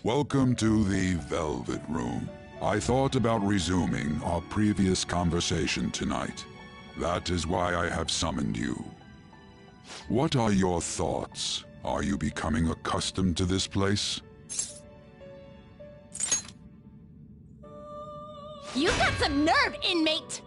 Welcome to the Velvet Room. I thought about resuming our previous conversation tonight. That is why I have summoned you. What are your thoughts? Are you becoming accustomed to this place? You've got some nerve, inmate!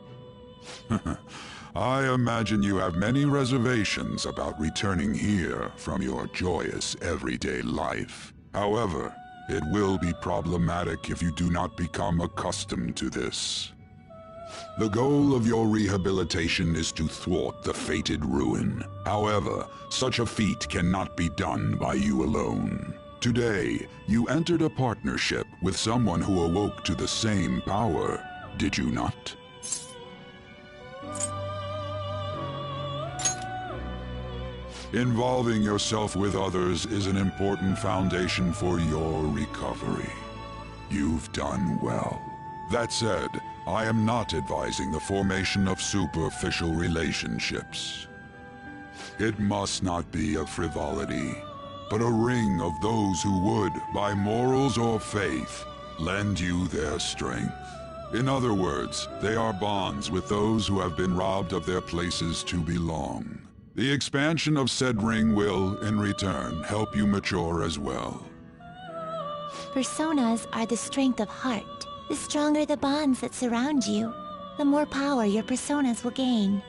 I imagine you have many reservations about returning here from your joyous everyday life. However, it will be problematic if you do not become accustomed to this. The goal of your rehabilitation is to thwart the fated ruin. However, such a feat cannot be done by you alone. Today, you entered a partnership with someone who awoke to the same power, did you not? Involving yourself with others is an important foundation for your recovery. You've done well. That said, I am not advising the formation of superficial relationships. It must not be a frivolity, but a ring of those who would, by morals or faith, lend you their strength. In other words, they are bonds with those who have been robbed of their places to belong. The expansion of said ring will, in return, help you mature as well. Personas are the strength of heart. The stronger the bonds that surround you, the more power your personas will gain.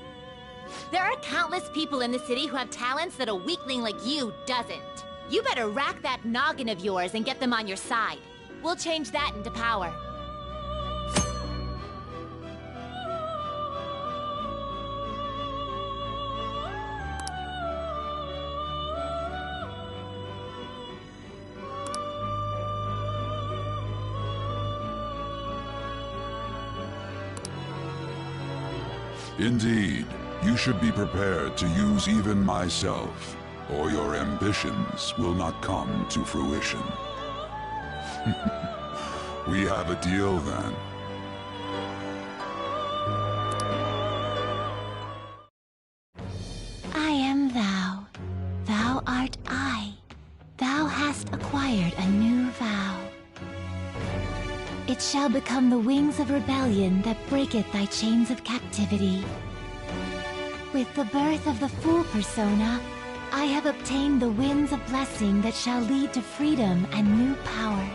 There are countless people in the city who have talents that a weakling like you doesn't. You better rack that noggin of yours and get them on your side. We'll change that into power. Indeed, you should be prepared to use even myself, or your ambitions will not come to fruition. We have a deal then. I am thou. Thou art I. Thou hast acquired a new vow. It shall become the wings of rebellion that breaketh thy chains of captivity. With the birth of the Fool persona, I have obtained the winds of blessing that shall lead to freedom and new power.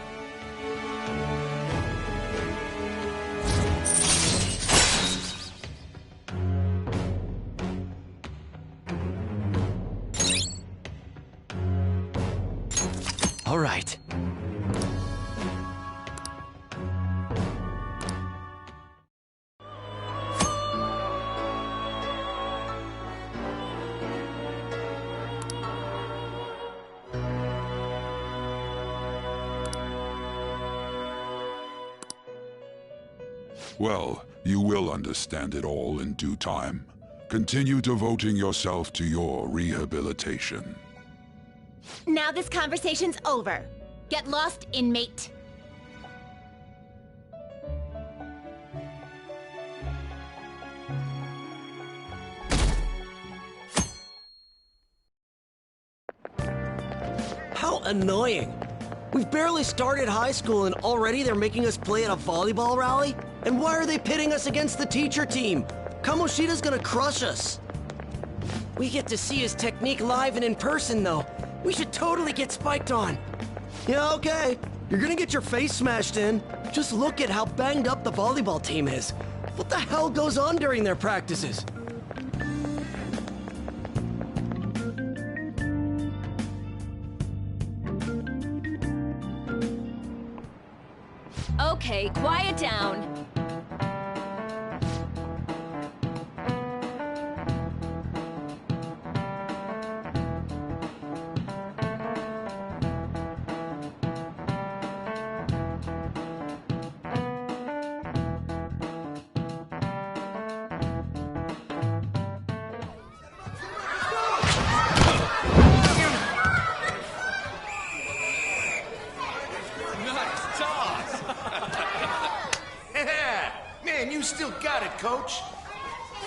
All right. Well, you will understand it all in due time. Continue devoting yourself to your rehabilitation. Now this conversation's over. Get lost, inmate. How annoying! We've barely started high school and already they're making us play at a volleyball rally? And why are they pitting us against the teacher team? Kamoshida's gonna crush us. We get to see his technique live and in person, though. We should totally get spiked on. Yeah, okay. You're gonna get your face smashed in. Just look at how banged up the volleyball team is. What the hell goes on during their practices? Okay, quiet down. You still got it, Coach.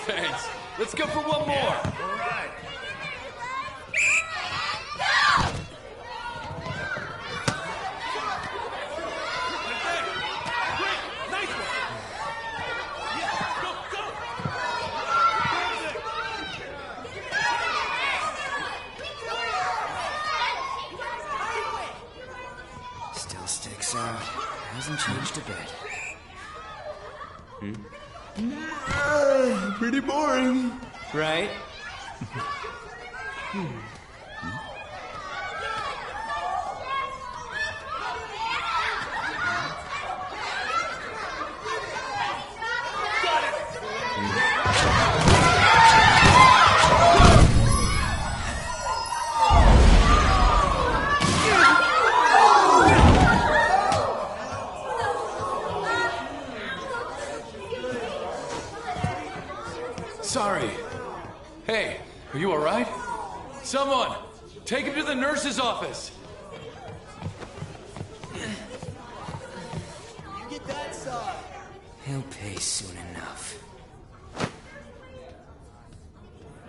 Thanks. Let's go for one more. All right. checks out. Hasn't changed a bit. Pretty boring. Right? Sorry. Hey, are you alright? Someone, take him to the nurse's office. Get that side. He'll pay soon enough.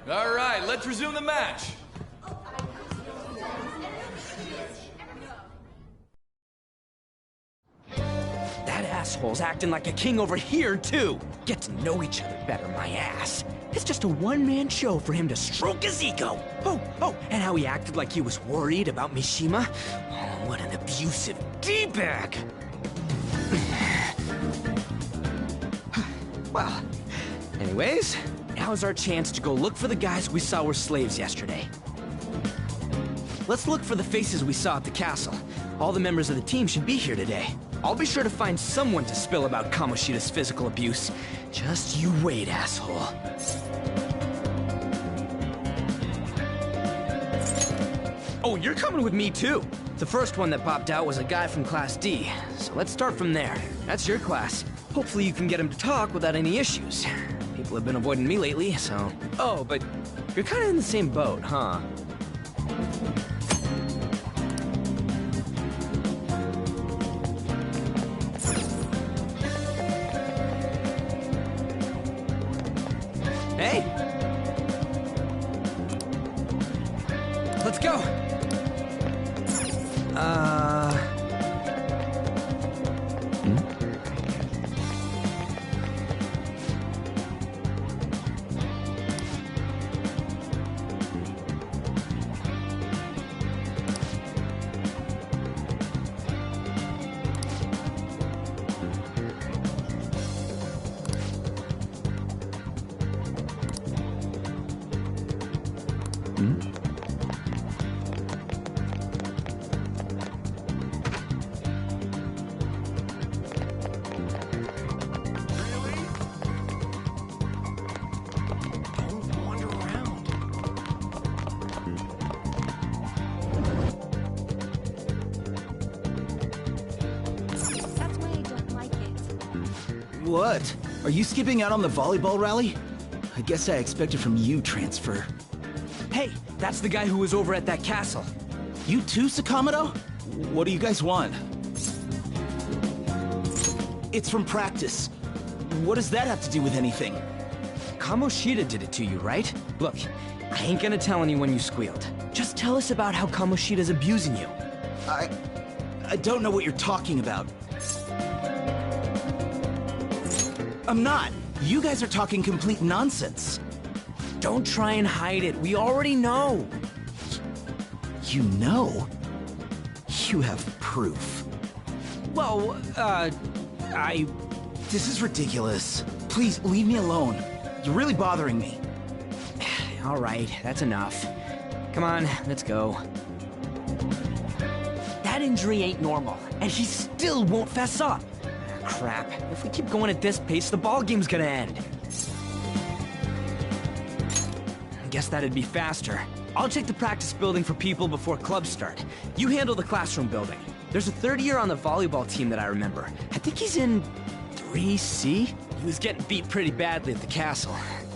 Alright, let's resume the match. That asshole's acting like a king over here, too. Get to know each other better, my ass. It's just a one-man show for him to stroke his ego. Oh, and how he acted like he was worried about Mishima. Oh, what an abusive D-bag. Well, anyways, now's our chance to go look for the guys we saw were slaves yesterday. Let's look for the faces we saw at the castle. All the members of the team should be here today. I'll be sure to find someone to spill about Kamoshida's physical abuse. Just you wait, asshole. Oh, you're coming with me too. The first one that popped out was a guy from Class D, so let's start from there. That's your class. Hopefully you can get him to talk without any issues. People have been avoiding me lately, so... Oh, but you're kind of in the same boat, huh? Hey! Let's go! What? Are you skipping out on the volleyball rally? I guess I expected from you, Transfer. Hey, that's the guy who was over at that castle. You too, Sakamoto? What do you guys want? It's from practice. What does that have to do with anything? Kamoshida did it to you, right? Look, I ain't gonna tell anyone you squealed. Just tell us about how Kamoshida's abusing you. I don't know what you're talking about. I'm not. You guys are talking complete nonsense. Don't try and hide it. We already know. You know? You have proof. Well, This is ridiculous. Please, leave me alone. You're really bothering me. All right, that's enough. Come on, let's go. That injury ain't normal, and he still won't fess up. Crap. If we keep going at this pace, the ball game's gonna end. I guess that'd be faster. I'll check the practice building for people before clubs start. You handle the classroom building. There's a third year on the volleyball team that I remember. I think he's in 3C? He was getting beat pretty badly at the castle.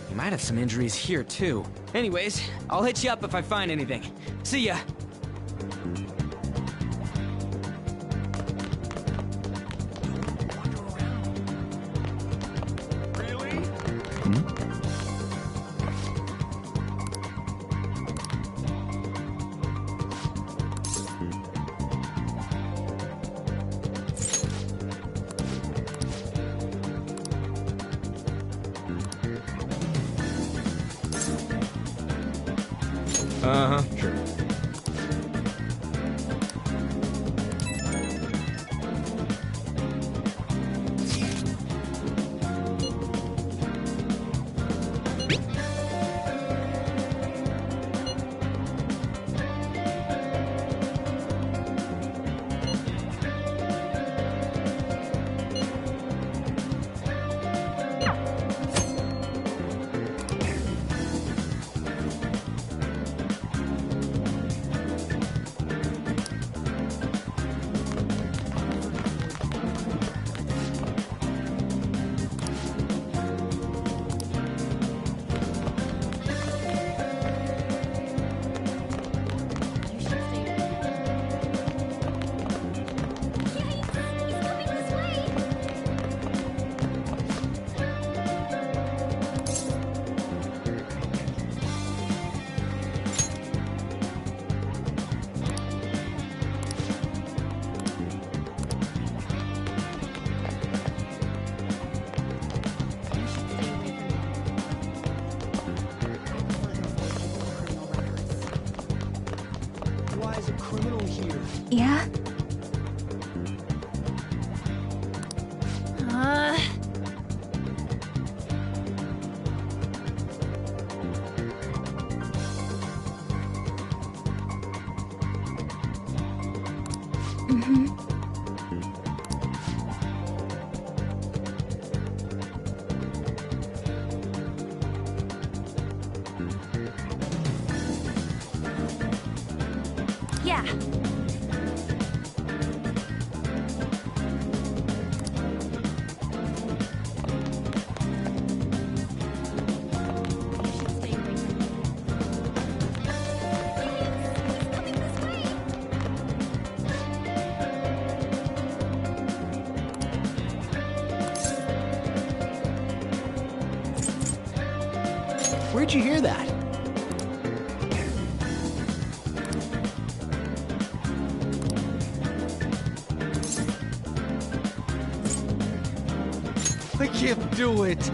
He might have some injuries here, too. Anyways, I'll hit you up if I find anything. See ya! Sure. criminal here. Yeah? Yeah. Where'd you hear that? I can't do it.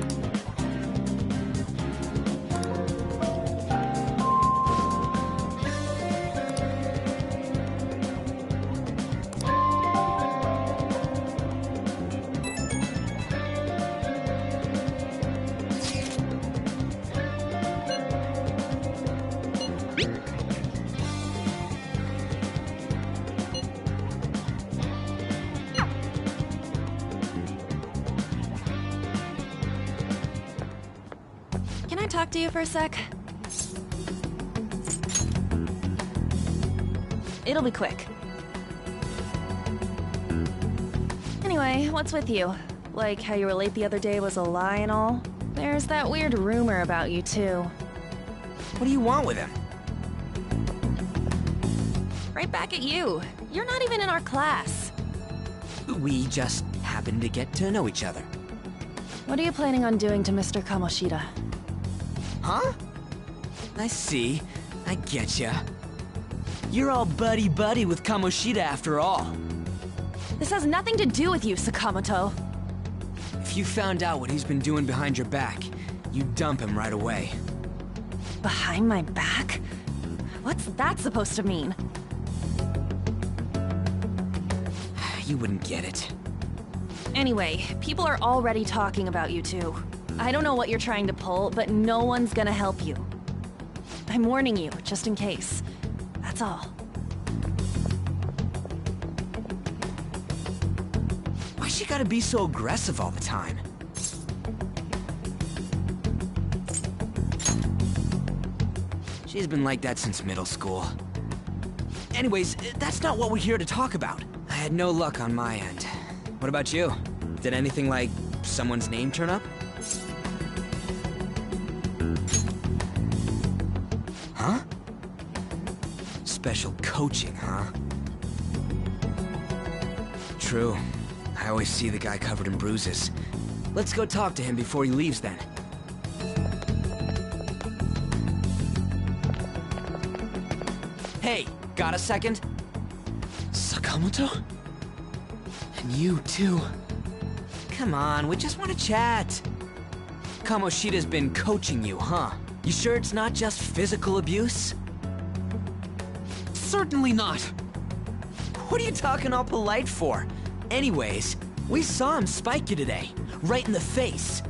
Can I talk to you for a sec? It'll be quick. Anyway, what's with you? Like how you were late the other day was a lie and all? There's that weird rumor about you too. What do you want with him? Right back at you. You're not even in our class. We just happened to get to know each other. What are you planning on doing to Mr. Kamoshida? Huh? I see. I getcha. You're all buddy-buddy with Kamoshida after all. This has nothing to do with you, Sakamoto. If you found out what he's been doing behind your back, you'd dump him right away. Behind my back? What's that supposed to mean? You wouldn't get it. Anyway, people are already talking about you two. I don't know what you're trying to pull, but no one's gonna help you. I'm warning you, just in case. That's all. Why she gotta be so aggressive all the time? She's been like that since middle school. Anyways, that's not what we're here to talk about. I had no luck on my end. What about you? Did anything like someone's name turn up? Huh? Special coaching, huh? True. I always see the guy covered in bruises. Let's go talk to him before he leaves then. Hey, got a second? Sakamoto? And you too. Come on, we just want to chat. Kamoshida's been coaching you, huh? You sure it's not just physical abuse? Certainly not. What are you talking all polite for? Anyways, we saw him spike you today, right in the face.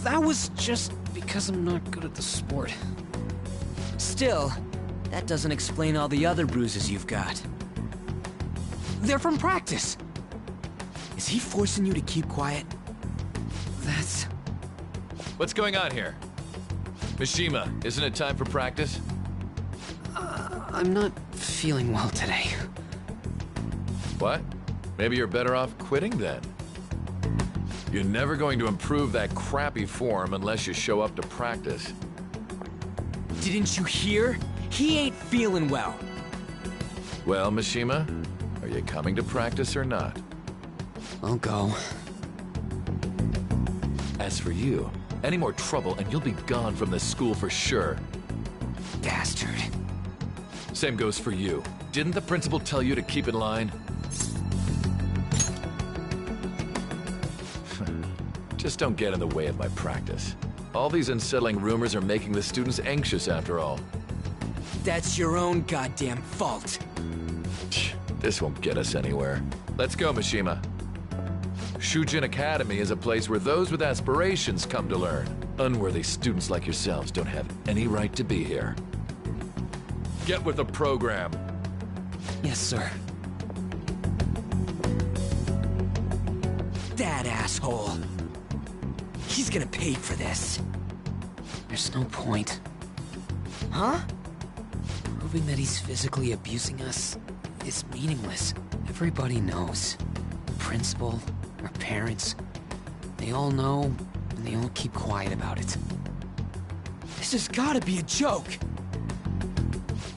That was just because I'm not good at the sport. Still, that doesn't explain all the other bruises you've got. They're from practice. Is he forcing you to keep quiet? That's... What's going on here? Mishima, isn't it time for practice? I'm not feeling well today. What? Maybe you're better off quitting then. You're never going to improve that crappy form unless you show up to practice. Didn't you hear? He ain't feeling well. Well, Mishima, are you coming to practice or not? I'll go. As for you, any more trouble and you'll be gone from this school for sure. Bastard. Same goes for you. Didn't the principal tell you to keep in line? Just don't get in the way of my practice. All these unsettling rumors are making the students anxious after all. That's your own goddamn fault. This won't get us anywhere. Let's go, Mishima. Shujin Academy is a place where those with aspirations come to learn. Unworthy students like yourselves don't have any right to be here. Get with the program. Yes, sir. That asshole. He's gonna pay for this. There's no point. Huh? Proving that he's physically abusing us is meaningless. Everybody knows. The principal, our parents, they all know, and they all keep quiet about it. This has gotta be a joke.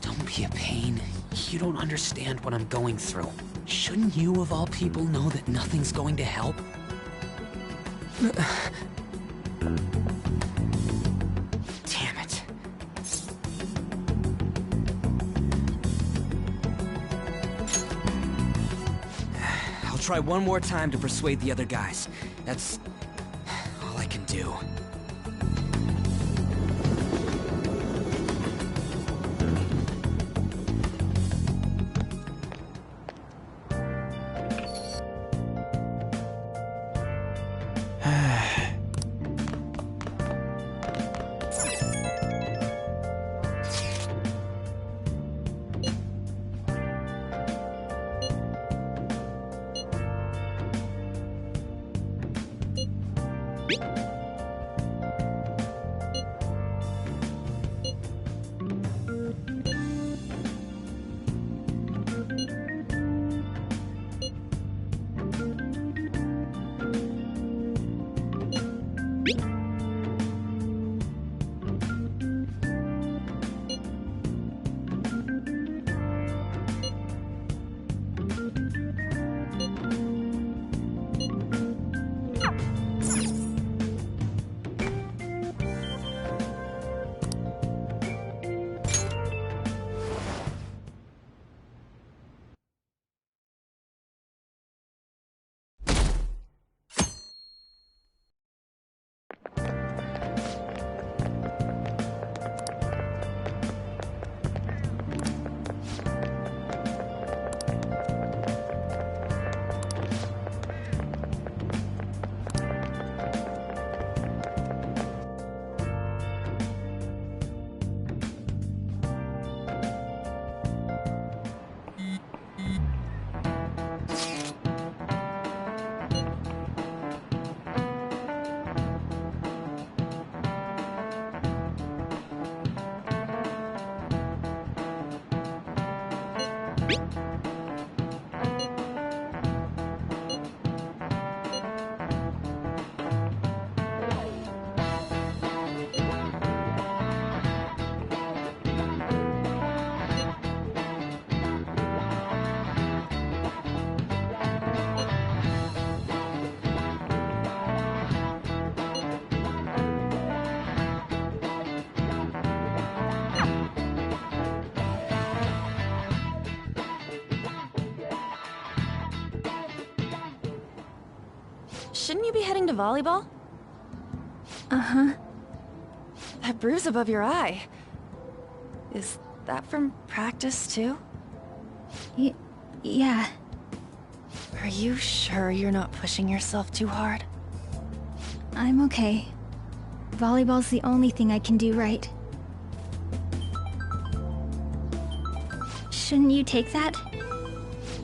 Don't be a pain. You don't understand what I'm going through. Shouldn't you, of all people, know that nothing's going to help? Damn it. I'll try one more time to persuade the other guys. That's all I can do. Shouldn't you be heading to volleyball? Uh-huh. That bruise above your eye. Is that from practice, too? Yeah. Are you sure you're not pushing yourself too hard? I'm okay. Volleyball's the only thing I can do right. Shouldn't you take that?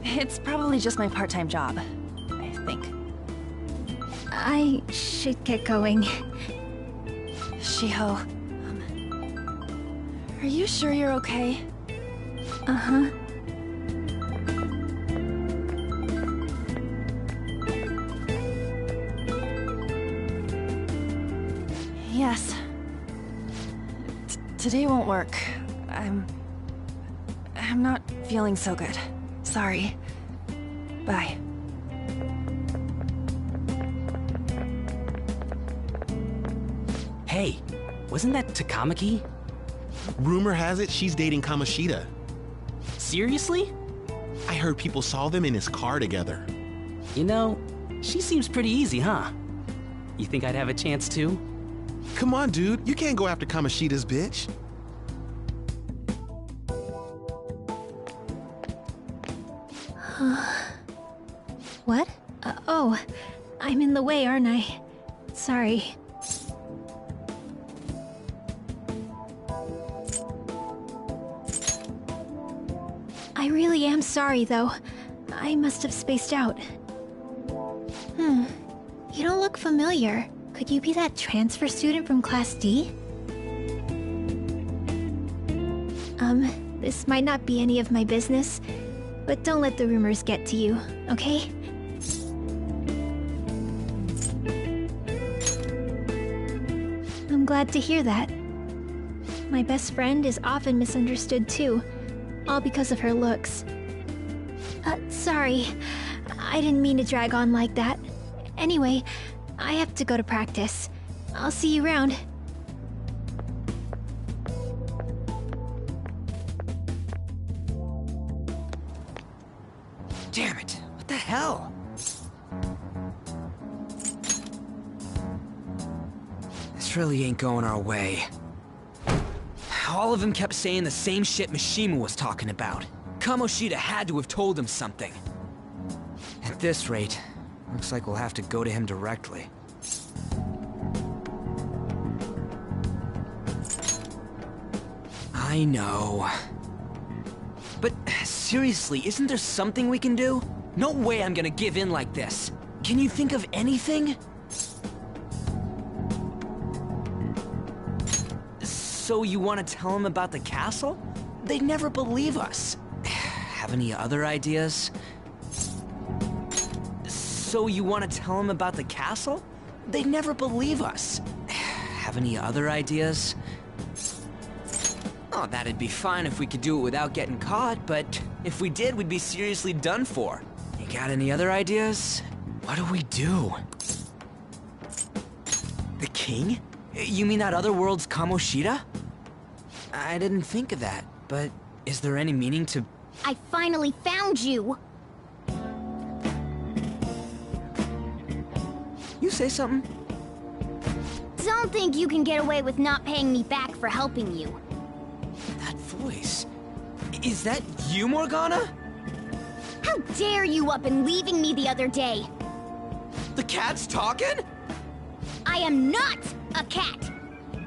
It's probably just my part-time job, I think. I should get going. Shiho, are you sure you're okay? Uh-huh. Yes. Today won't work. I'm not feeling so good. Sorry. Bye. Hey, wasn't that Takamaki? Rumor has it she's dating Kamoshida. Seriously? I heard people saw them in his car together. You know, she seems pretty easy, huh? You think I'd have a chance too? Come on, dude. You can't go after Kamoshida's bitch. What? Oh, I'm in the way, aren't I? Sorry. I really am sorry, though. I must have spaced out. You don't look familiar. Could you be that transfer student from Class D? This might not be any of my business, but don't let the rumors get to you, okay? I'm glad to hear that. My best friend is often misunderstood too, all because of her looks. Sorry. I didn't mean to drag on like that. Anyway, I have to go to practice. I'll see you around. Damn it! What the hell? This really ain't going our way. All of them kept saying the same shit Mishima was talking about. Kamoshida had to have told him something. At this rate, looks like we'll have to go to him directly. I know. But seriously, isn't there something we can do? No way I'm gonna give in like this. Can you think of anything? So you want to tell him about the castle? They'd never believe us. Have any other ideas? So you want to tell him about the castle? They'd never believe us. Have any other ideas? Oh, that'd be fine if we could do it without getting caught, but if we did, we'd be seriously done for. You got any other ideas? What do we do? The king? You mean that other world's Kamoshida? I didn't think of that, but is there any meaning to... I finally found you! You say something? Don't think you can get away with not paying me back for helping you. That voice... Is that you, Morgana? How dare you up and leaving me the other day? The cat's talking? I am not a cat!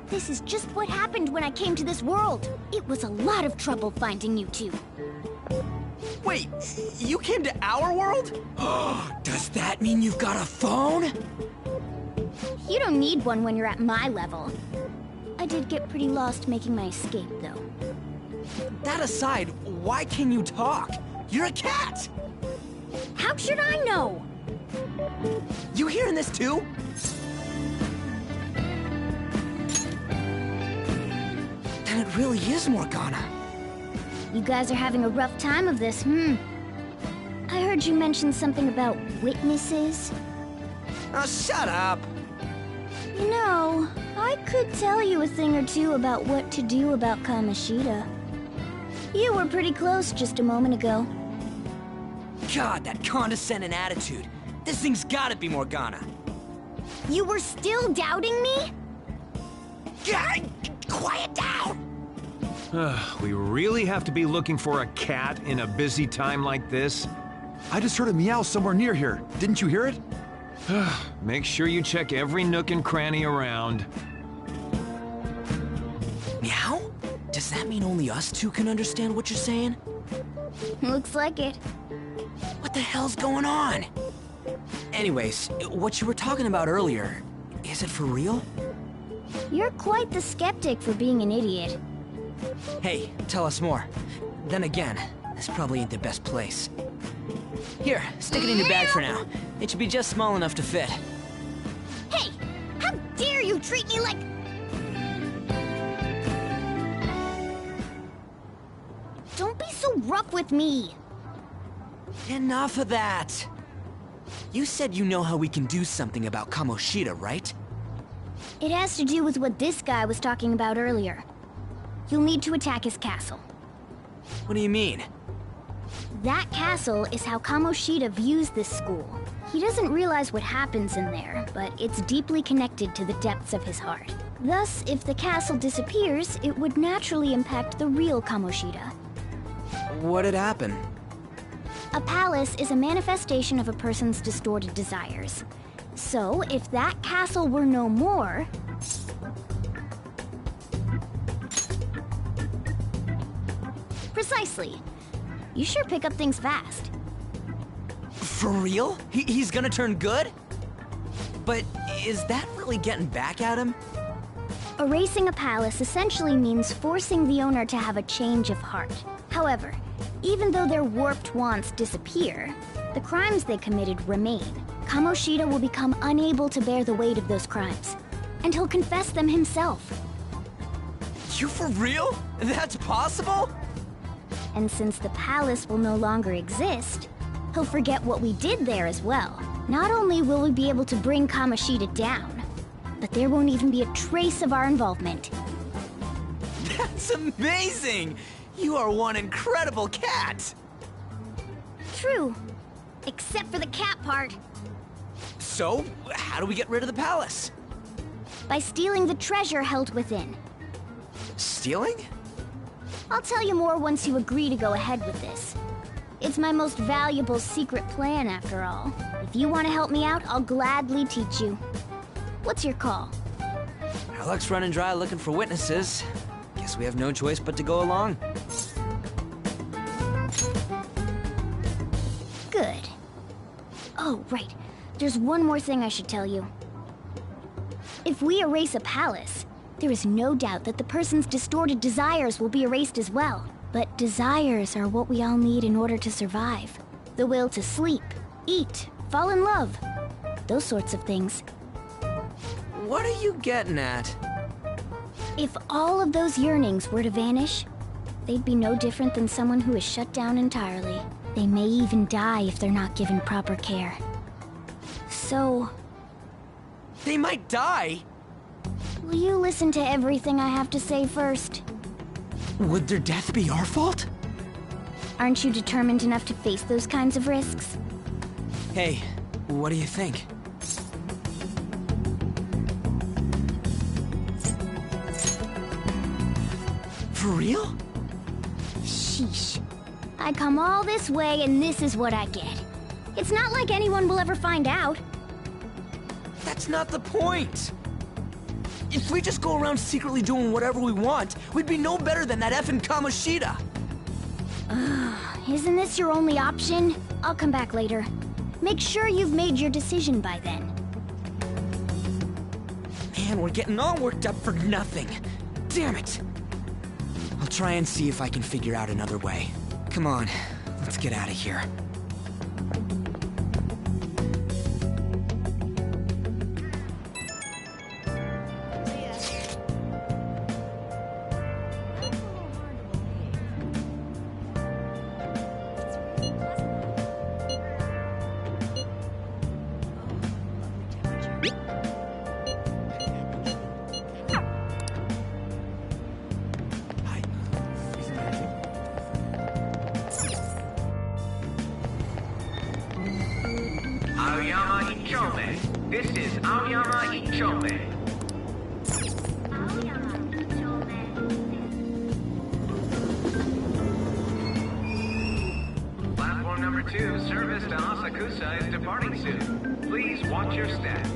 This is just what happened when I came to this world. It was a lot of trouble finding you two. Wait, you came to our world? Does that mean you've got a phone? You don't need one when you're at my level. I did get pretty lost making my escape, though. That aside, why can you talk? You're a cat! How should I know? You hearing this too? Then it really is Morgana. You guys are having a rough time of this, I heard you mention something about witnesses. Oh, shut up! You know, I could tell you a thing or two about what to do about Kamoshida. You were pretty close just a moment ago. God, that condescending attitude. This thing's gotta be Morgana. You were still doubting me? God, quiet down! We really have to be looking for a cat in a busy time like this? I just heard a meow somewhere near here. Didn't you hear it? Make sure you check every nook and cranny around. Meow? Does that mean only us two can understand what you're saying? Looks like it. What the hell's going on? Anyways, what you were talking about earlier, is it for real? You're quite the skeptic for being an idiot. Hey, tell us more. Then again, this probably ain't the best place. Here, stick it in your bag for now. It should be just small enough to fit. Hey! How dare you treat me like... Don't be so rough with me! Enough of that! You said you know how we can do something about Kamoshida, right? It has to do with what this guy was talking about earlier. You'll need to attack his castle. What do you mean? That castle is how Kamoshida views this school. He doesn't realize what happens in there, but it's deeply connected to the depths of his heart. Thus, if the castle disappears, it would naturally impact the real Kamoshida. What'd happen? A palace is a manifestation of a person's distorted desires. So, if that castle were no more... Precisely. You sure pick up things fast. For real? He's gonna turn good? But is that really getting back at him? Erasing a palace essentially means forcing the owner to have a change of heart. However, even though their warped wants disappear, the crimes they committed remain. Kamoshida will become unable to bear the weight of those crimes, and he'll confess them himself. You for real? That's possible? And since the palace will no longer exist, he'll forget what we did there as well. Not only will we be able to bring Kamoshida down, but there won't even be a trace of our involvement. That's amazing! You are one incredible cat! True. Except for the cat part. So, how do we get rid of the palace? By stealing the treasure held within. Stealing? I'll tell you more once you agree to go ahead with this. It's my most valuable secret plan, after all. If you want to help me out, I'll gladly teach you. What's your call? Our luck's running dry looking for witnesses. Guess we have no choice but to go along. Good. Oh, right. There's one more thing I should tell you. If we erase a palace, there is no doubt that the person's distorted desires will be erased as well. But desires are what we all need in order to survive. The will to sleep, eat, fall in love. Those sorts of things. What are you getting at? If all of those yearnings were to vanish, they'd be no different than someone who is shut down entirely. They may even die if they're not given proper care. So... They might die? Will you listen to everything I have to say first? Would their death be our fault? Aren't you determined enough to face those kinds of risks? Hey, what do you think? For real? Sheesh. I come all this way and this is what I get. It's not like anyone will ever find out. That's not the point! If we just go around secretly doing whatever we want, we'd be no better than that effing Kamoshida! Isn't this your only option? I'll come back later. Make sure you've made your decision by then. Man, we're getting all worked up for nothing. Damn it! I'll try and see if I can figure out another way. Come on, let's get out of here. This is Aoyama Ichome. Platform number 2, service to Asakusa is departing soon. Please watch your step.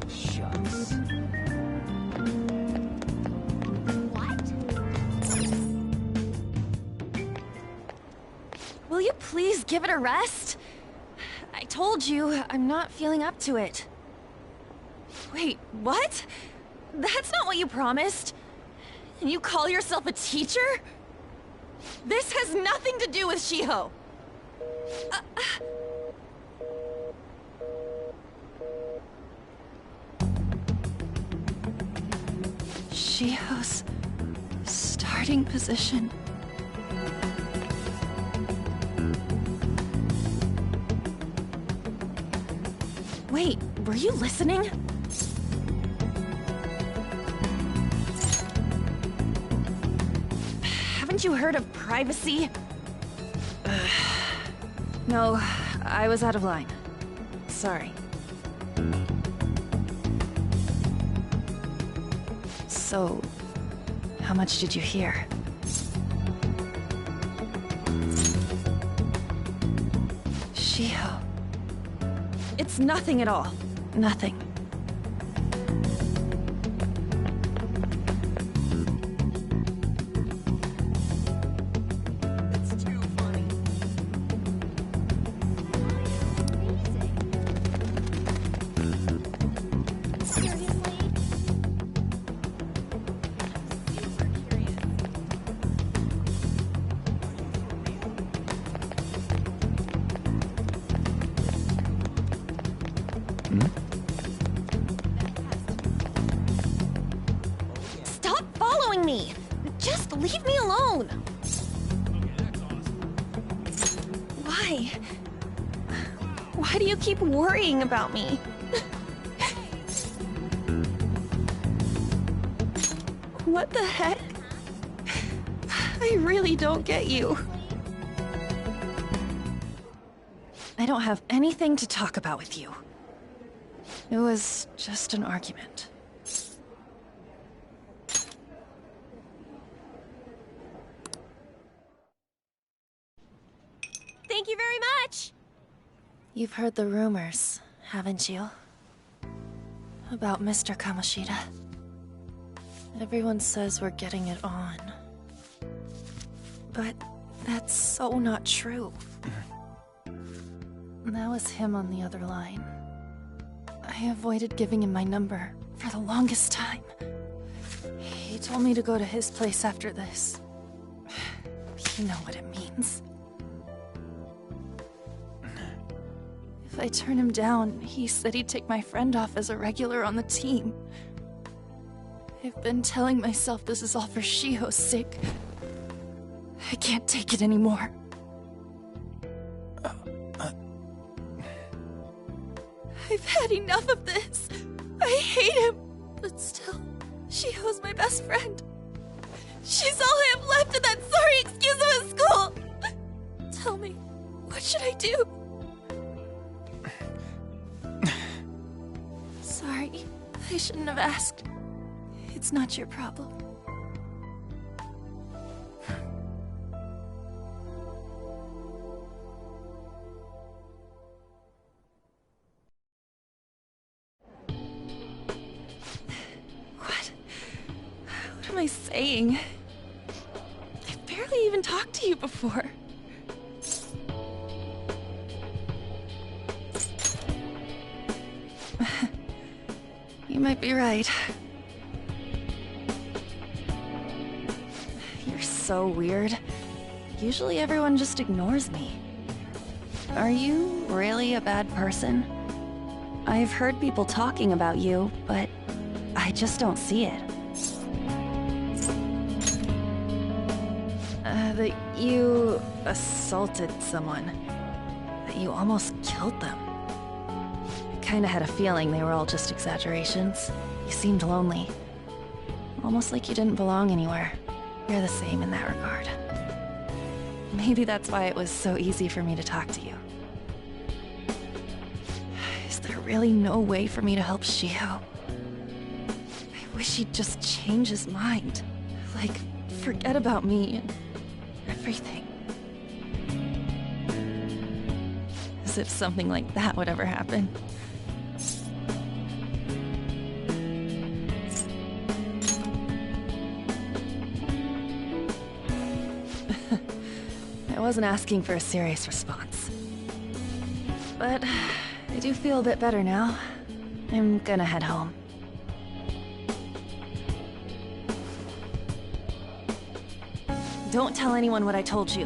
Shucks. What? Will you please give it a rest? I told you, I'm not feeling up to it. Wait, what? That's not what you promised. And you call yourself a teacher? This has nothing to do with Shiho. Shiho's starting position. Wait, were you listening? Haven't you heard of privacy? No, I was out of line. Sorry. So, how much did you hear? Shiho. It's nothing at all. Nothing. It's too funny. Stop following me! Just leave me alone! Why? Why do you keep worrying about me? What the heck? I really don't get you. I don't have anything to talk about with you. It was just an argument. Thank you very much! You've heard the rumors, haven't you? About Mr. Kamoshida. Everyone says we're getting it on. But that's so not true. That was him on the other line. I avoided giving him my number for the longest time. He told me to go to his place after this. You know what it means. If I turn him down, he said he'd take my friend off as a regular on the team. I've been telling myself this is all for Shiho's sake. I can't take it anymore. I've had enough of this. I hate him. But still, Shiho's my best friend. She's all I have left in that sorry excuse of a school. Tell me, what should I do? Sorry, I shouldn't have asked. It's not your problem. What am I saying? I've barely even talked to you before. You might be right. You're so weird. Usually everyone just ignores me. Are you really a bad person? I've heard people talking about you, but I just don't see it. That you assaulted someone. That you almost killed them. Kinda had a feeling they were all just exaggerations. You seemed lonely. Almost like you didn't belong anywhere. You're the same in that regard. Maybe that's why it was so easy for me to talk to you. Is there really no way for me to help Shiho? I wish he'd just change his mind. Like, forget about me and everything. As if something like that would ever happen. I wasn't asking for a serious response. But I do feel a bit better now. I'm gonna head home. Don't tell anyone what I told you,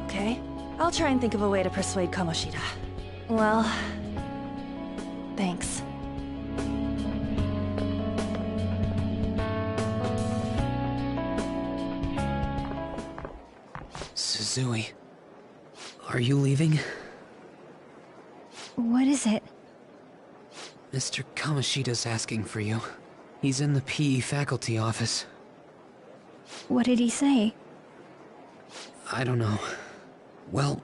okay? I'll try and think of a way to persuade Kamoshida. Well, thanks. Suzui, are you leaving? What is it? Mr. Kamoshida's asking for you. He's in the PE faculty office. What did he say? I don't know. Well,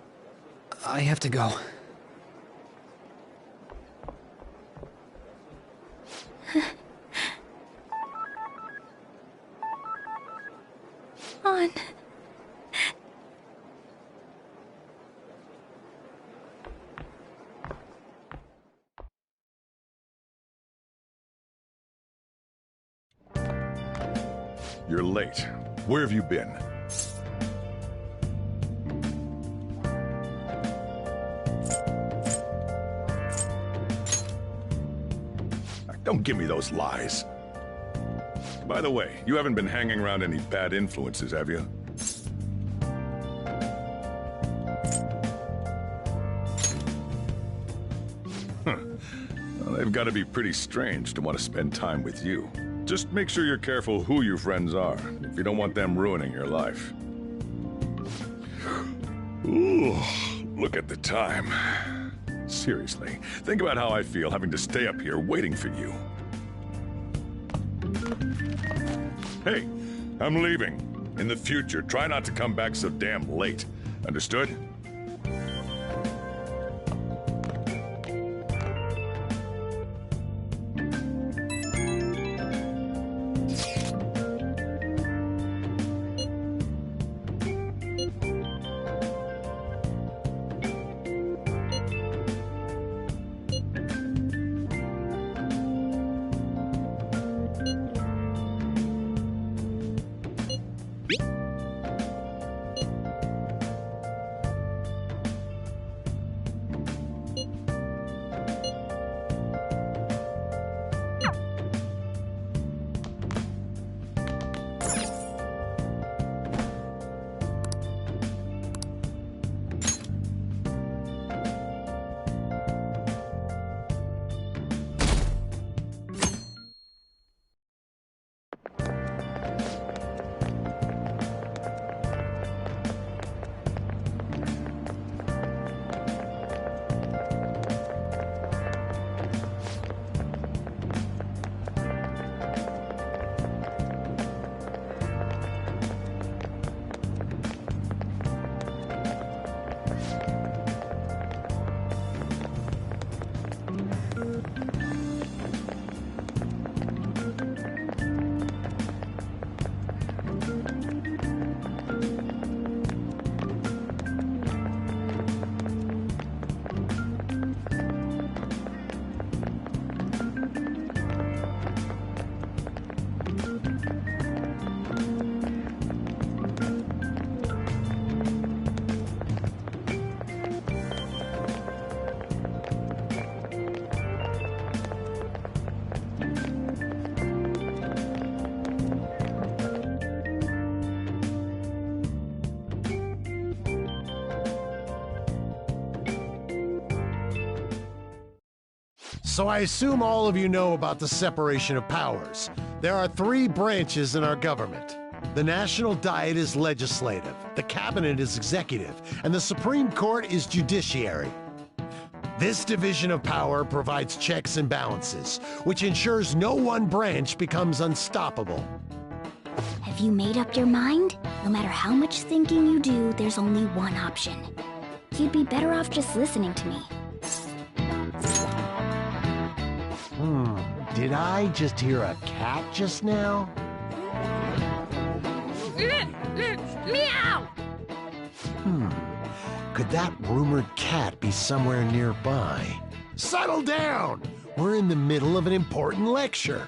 I have to go. On. You're late. Where have you been? Don't give me those lies. By the way, you haven't been hanging around any bad influences, have you? Well, they've got to be pretty strange to want to spend time with you. Just make sure you're careful who your friends are, if you don't want them ruining your life. Ooh, look at the time. Seriously, think about how I feel having to stay up here waiting for you. Hey, I'm leaving. In the future, try not to come back so damn late. Understood? So I assume all of you know about the separation of powers. There are 3 branches in our government. The National Diet is legislative, the Cabinet is executive, and the Supreme Court is judiciary. This division of power provides checks and balances, which ensures no one branch becomes unstoppable. Have you made up your mind? No matter how much thinking you do, there's only one option. You'd be better off just listening to me. Did I just hear a cat just now? Meow! Could that rumored cat be somewhere nearby? Settle down! We're in the middle of an important lecture.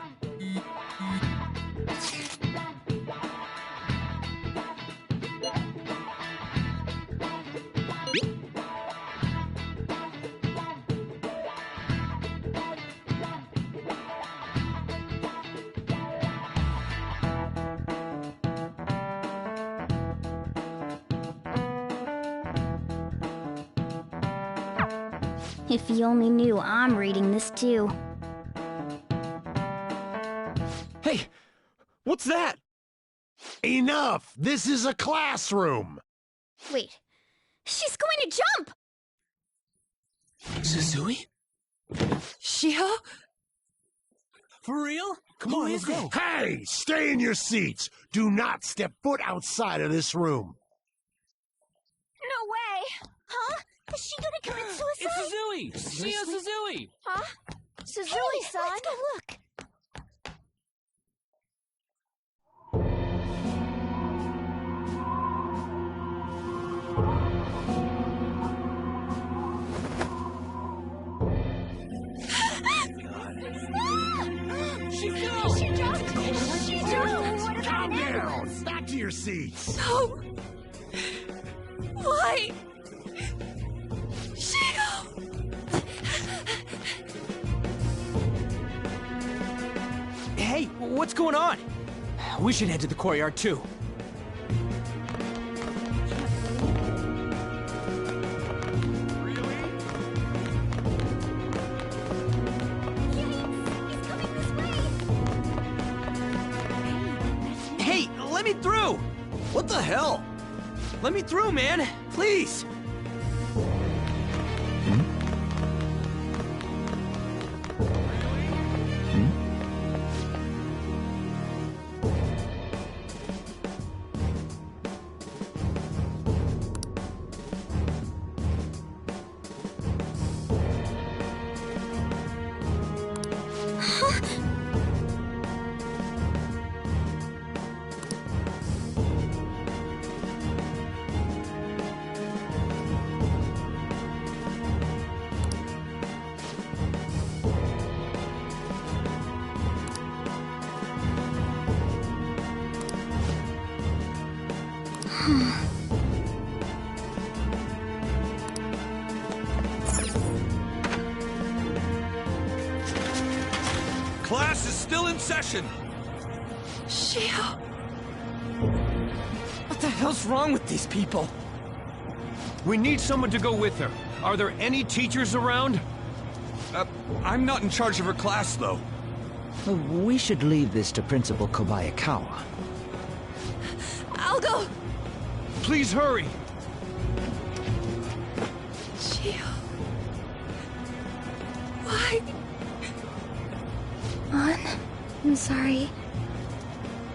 If you only knew I'm reading this too. Hey, what's that? Enough! This is a classroom! Wait, she's going to jump! Suzui? Shiho? For real? Come on, let's go. Hey! Stay in your seats! Do not step foot outside of this room! No way! Huh? Is she gonna commit suicide? It's Suzui! Shia Suzui! Huh? Suzui-san? Let's go look. She fell! She jumped! She jumped! What about now? seats. No! Why? Shio! Hey, what's going on? We should head to the courtyard too. Hey, let me through! What the hell? Let me through, man! Please! Class is still in session. Shio! What the hell's wrong with these people? We need someone to go with her. Are there any teachers around? I'm not in charge of her class, though. We should leave this to Principal Kobayakawa. I'll go! Please hurry! Shio... Why? Mon, I'm sorry.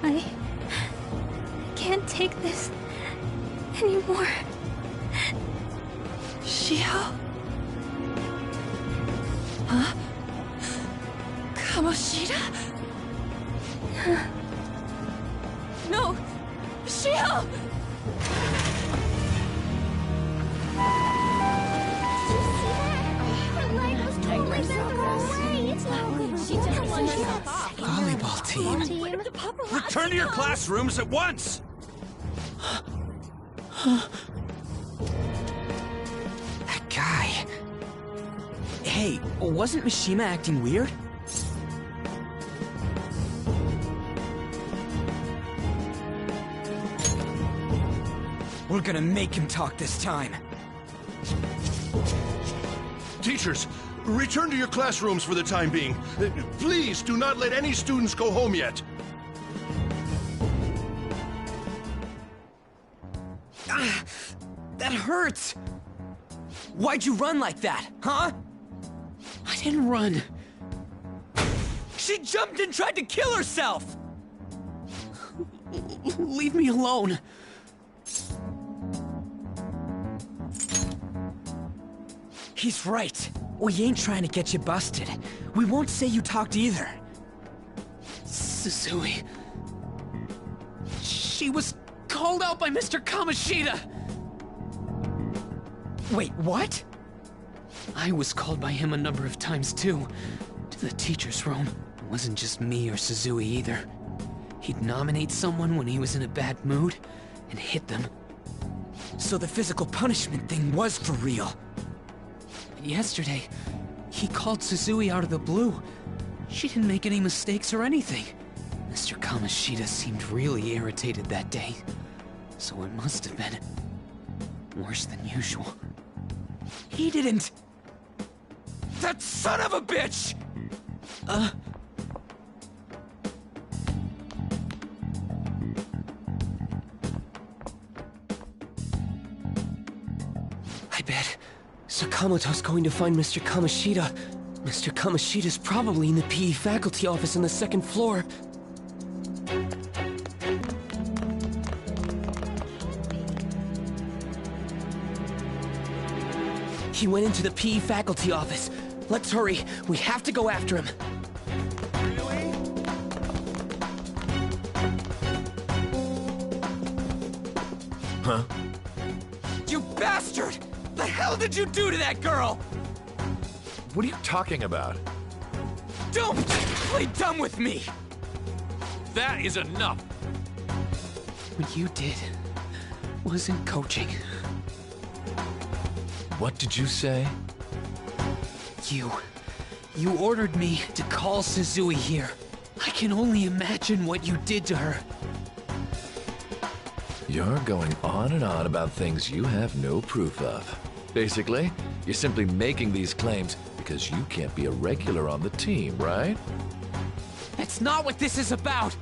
I can't take this anymore. Shio? Huh? Kamoshida? No! Shio! Volleyball team. Return to your classrooms at once! That guy... Hey, wasn't Mishima acting weird? We're gonna make him talk this time. Teachers, return to your classrooms for the time being. Please do not let any students go home yet. Ah, that hurts! Why'd you run like that, huh? I didn't run. She jumped and tried to kill herself! Leave me alone. He's right. We ain't trying to get you busted. We won't say you talked either. Susui... She was called out by Mr. Kamoshida! Wait, what? I was called by him a number of times too. To the teacher's room. It wasn't just me or Susui either. He'd nominate someone when he was in a bad mood, and hit them. So the physical punishment thing was for real. Yesterday, he called Susui out of the blue. She didn't make any mistakes or anything. Mr. Kamoshida seemed really irritated that day. So it must have been worse than usual. He didn't... That son of a bitch! I bet Sakamoto's going to find Mr. Kamoshida. Mr. Kamoshida's probably in the PE faculty office on the second floor. He went into the PE faculty office. Let's hurry. We have to go after him. Huh? You bastard! The hell did you do to that girl? What are you talking about? Don't play dumb with me! That is enough! What you did wasn't coaching. What did you say? You ordered me to call Suzui here. I can only imagine what you did to her. You're going on and on about things you have no proof of. Basically, you're simply making these claims because you can't be a regular on the team, right? That's not what this is about!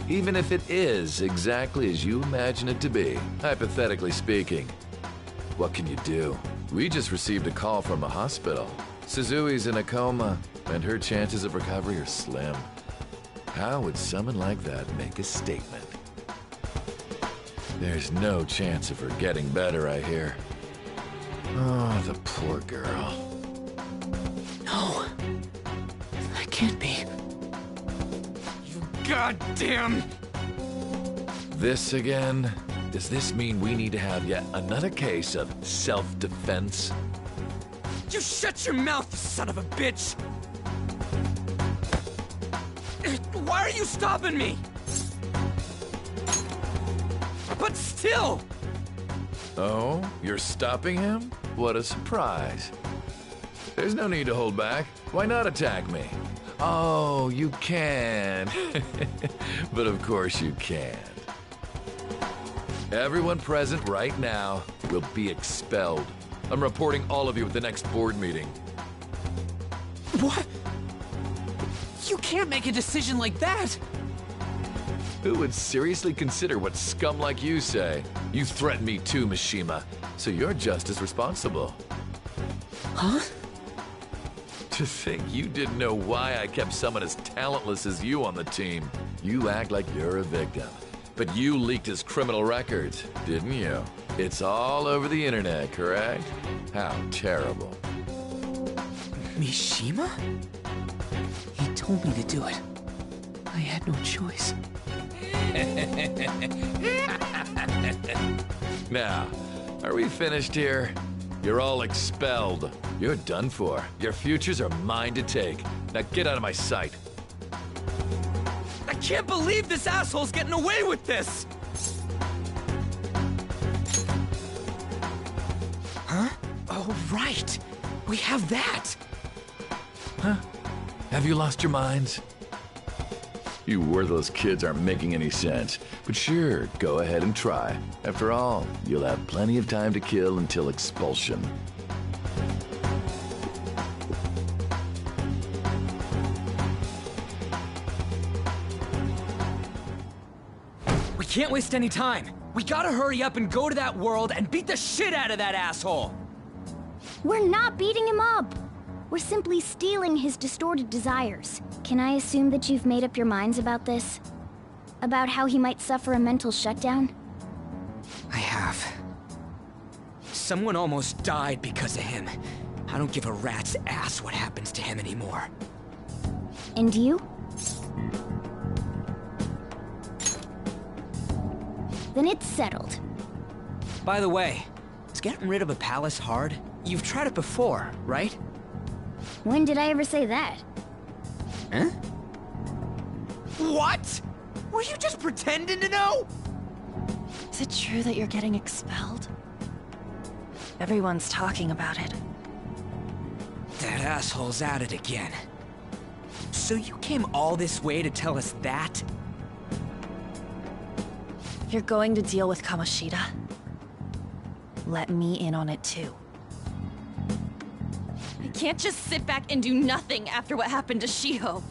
Even if it is exactly as you imagine it to be, hypothetically speaking, what can you do? We just received a call from the hospital. Suzui's in a coma, and her chances of recovery are slim. How would someone like that make a statement? There's no chance of her getting better, I hear. Oh, the poor girl. No. That can't be. You goddamn... This again? Does this mean we need to have yet another case of self-defense? You shut your mouth, you son of a bitch! Why are you stopping me? But still! Oh, you're stopping him? What a surprise. There's no need to hold back. Why not attack me? Oh, you can. But of course you can't. Everyone present right now will be expelled. I'm reporting all of you at the next board meeting. What? You can't make a decision like that! Who would seriously consider what scum like you say? You threatened me too, Mishima, so you're just as responsible. Huh? To think you didn't know why I kept someone as talentless as you on the team. You act like you're a victim. But you leaked his criminal records, didn't you? It's all over the internet, correct? How terrible. Mishima? He told me to do it. I had no choice. Now, are we finished here? You're all expelled. You're done for. Your futures are mine to take. Now get out of my sight. I can't believe this asshole's getting away with this! Huh? Oh, right. We have that. Huh? Have you lost your minds? You worthless kids aren't making any sense. But sure, go ahead and try. After all, you'll have plenty of time to kill until expulsion. We can't waste any time. We gotta hurry up and go to that world and beat the shit out of that asshole! We're not beating him up! We're simply stealing his distorted desires. Can I assume that you've made up your minds about this? About how he might suffer a mental shutdown? I have. Someone almost died because of him. I don't give a rat's ass what happens to him anymore. And you? Then it's settled. By the way, is getting rid of a palace hard? You've tried it before, right? When did I ever say that? Huh? What? Were you just pretending to know? Is it true that you're getting expelled? Everyone's talking about it. That asshole's at it again. So you came all this way to tell us that? You're going to deal with Kamoshida. Let me in on it too. I can't just sit back and do nothing after what happened to Shiho.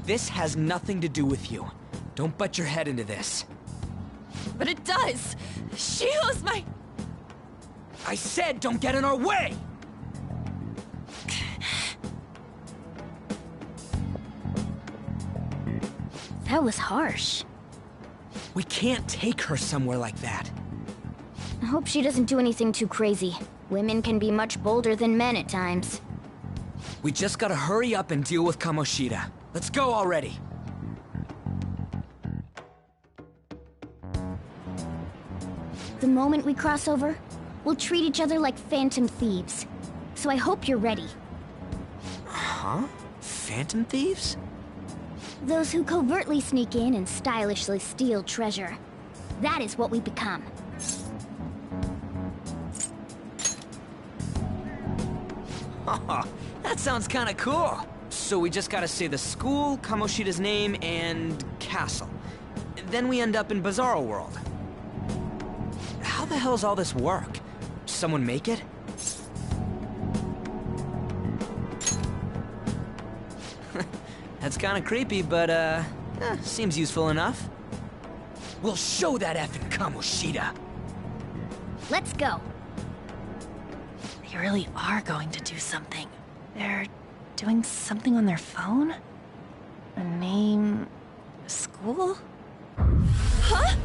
This has nothing to do with you. Don't butt your head into this. But it does! Shiho's my... I said don't get in our way! That was harsh. We can't take her somewhere like that. I hope she doesn't do anything too crazy. Women can be much bolder than men at times. We just gotta hurry up and deal with Kamoshida. Let's go already. The moment we cross over, we'll treat each other like phantom thieves. So I hope you're ready. Huh? Phantom thieves? Those who covertly sneak in and stylishly steal treasure. That is what we become. Oh, that sounds kinda cool. So we just gotta say the school, Kamoshida's name, and castle. Then we end up in Bizarro World. How the hell's all this work? Someone make it? That's kinda creepy, but seems useful enough. We'll show that effing Kamoshida. Let's go. They really are going to do something. They're doing something on their phone? A name... a school? Huh?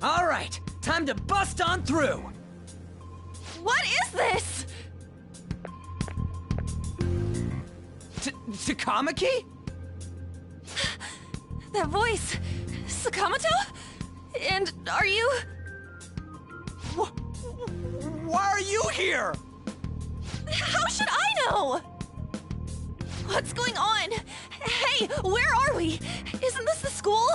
All right, time to bust on through. What is this? Takamaki? That voice... Sakamoto? And are you... Why are you here? How should I know? What's going on? Hey, where are we? Isn't this the school?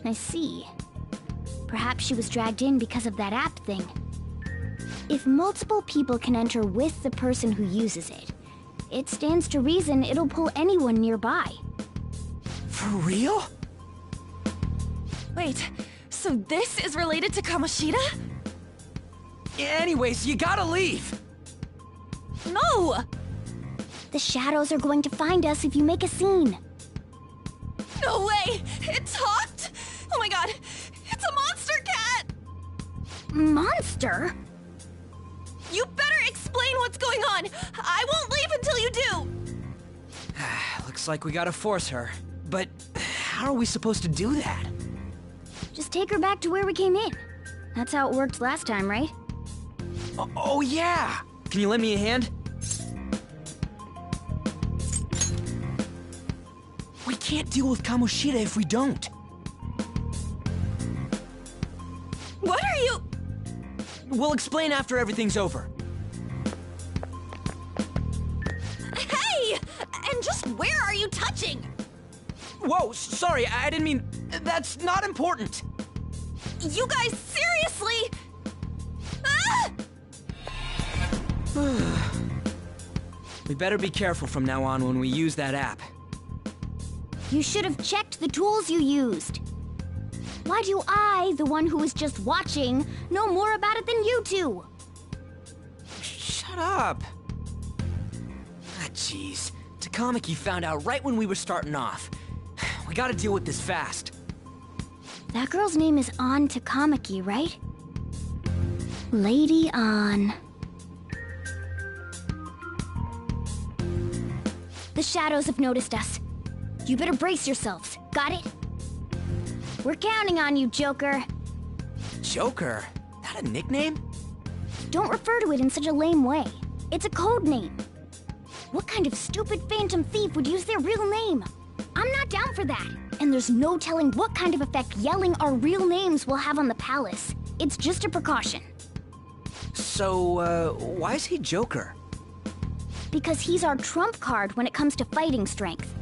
I see. Perhaps she was dragged in because of that app thing. If multiple people can enter with the person who uses it, it stands to reason it'll pull anyone nearby. For real? Wait, so this is related to Kamoshida? Anyways, you gotta leave! No! The shadows are going to find us if you make a scene. No way! It talked? Oh my god! It's a monster cat! Monster? You better explain what's going on! I won't leave until you do! Looks like we gotta force her. But how are we supposed to do that? Just take her back to where we came in. That's how it worked last time, right? Oh yeah! Can you lend me a hand? We can't deal with Kamoshida if we don't. What are you... We'll explain after everything's over. Hey! And just where are you touching? Whoa, sorry, I didn't mean... That's not important. You guys, seriously? Ah! We better be careful from now on when we use that app. You should have checked the tools you used. Why do I, the one who was just watching, know more about it than you two? Shut up. Jeez. Takamaki found out right when we were starting off. We gotta deal with this fast. That girl's name is An Takamaki, right? Lady An. The shadows have noticed us. You better brace yourselves. Got it? We're counting on you, Joker. Joker? That a nickname? Don't refer to it in such a lame way. It's a code name. What kind of stupid phantom thief would use their real name? I'm not down for that. And there's no telling what kind of effect yelling our real names will have on the palace. It's just a precaution. So, why is he Joker? Because he's our trump card when it comes to fighting strength.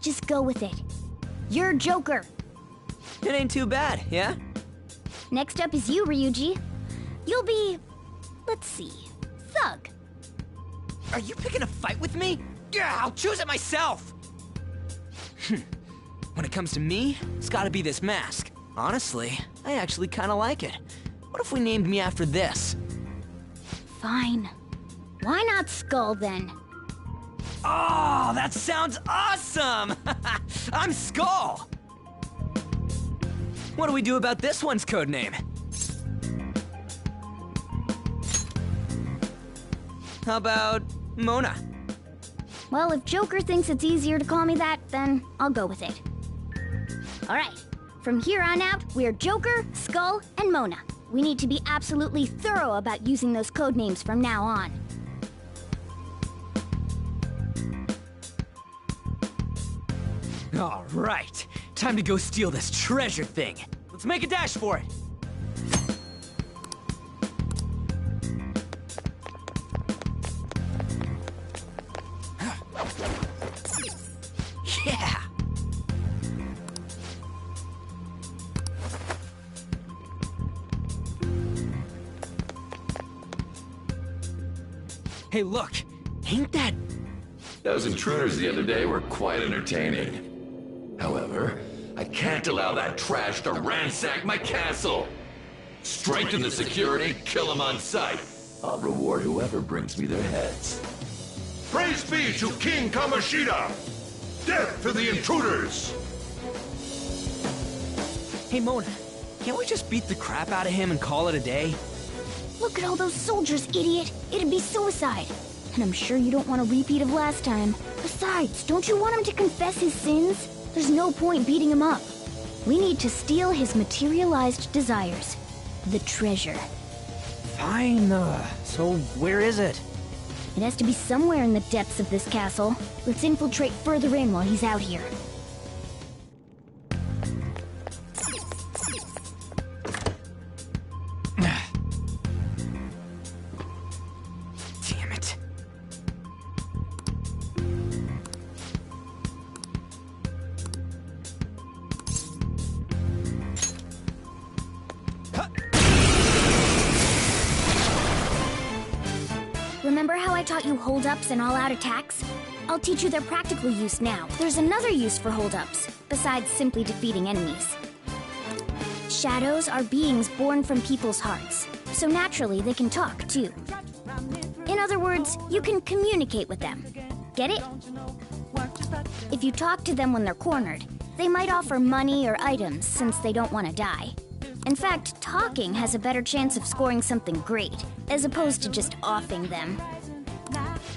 Just go with it. You're Joker. It ain't too bad, yeah? Next up is you, Ryuji. You'll be... let's see... Thug. Are you picking a fight with me? Yeah, I'll choose it myself! When it comes to me, it's gotta be this mask. Honestly, I actually kinda like it. What if we named me after this? Fine. Why not Skull, then? Oh, that sounds awesome! I'm Skull! What do we do about this one's codename? How about Mona? Well, if Joker thinks it's easier to call me that, then I'll go with it. Alright, from here on out, we're Joker, Skull, and Mona. We need to be absolutely thorough about using those codenames from now on. All right, time to go steal this treasure thing. Let's make a dash for it. Yeah! Hey, look! Ain't that... Those intruders the other day were quite entertaining. However, I can't allow that trash to ransack my castle! Strengthen the security, kill them on sight. I'll reward whoever brings me their heads. Praise be to King Kamoshida! Death to the intruders! Hey, Mona, can't we just beat the crap out of him and call it a day? Look at all those soldiers, idiot! It'd be suicide. And I'm sure you don't want a repeat of last time. Besides, don't you want him to confess his sins? There's no point beating him up. We need to steal his materialized desires. The treasure. Fine, so where is it? It has to be somewhere in the depths of this castle. Let's infiltrate further in while he's out here. Damn it. Remember how I taught you hold-ups and all-out attacks? I'll teach you their practical use now. There's another use for hold-ups, besides simply defeating enemies. Shadows are beings born from people's hearts, so naturally they can talk, too. In other words, you can communicate with them. Get it? If you talk to them when they're cornered, they might offer money or items since they don't want to die. In fact, talking has a better chance of scoring something great, as opposed to just offing them.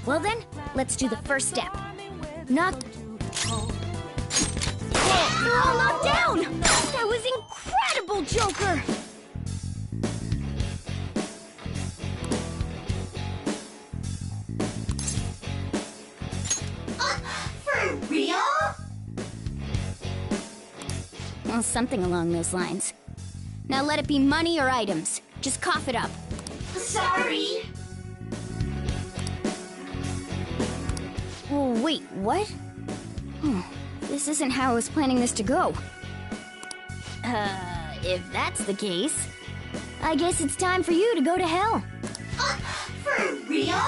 Well then, let's do the first step. Knock... They're all knocked down! That was incredible, Joker! For real? Well, something along those lines. Now let it be money or items. Just cough it up. Sorry. Oh, wait, what? This isn't how I was planning this to go. If that's the case, I guess it's time for you to go to hell. For real?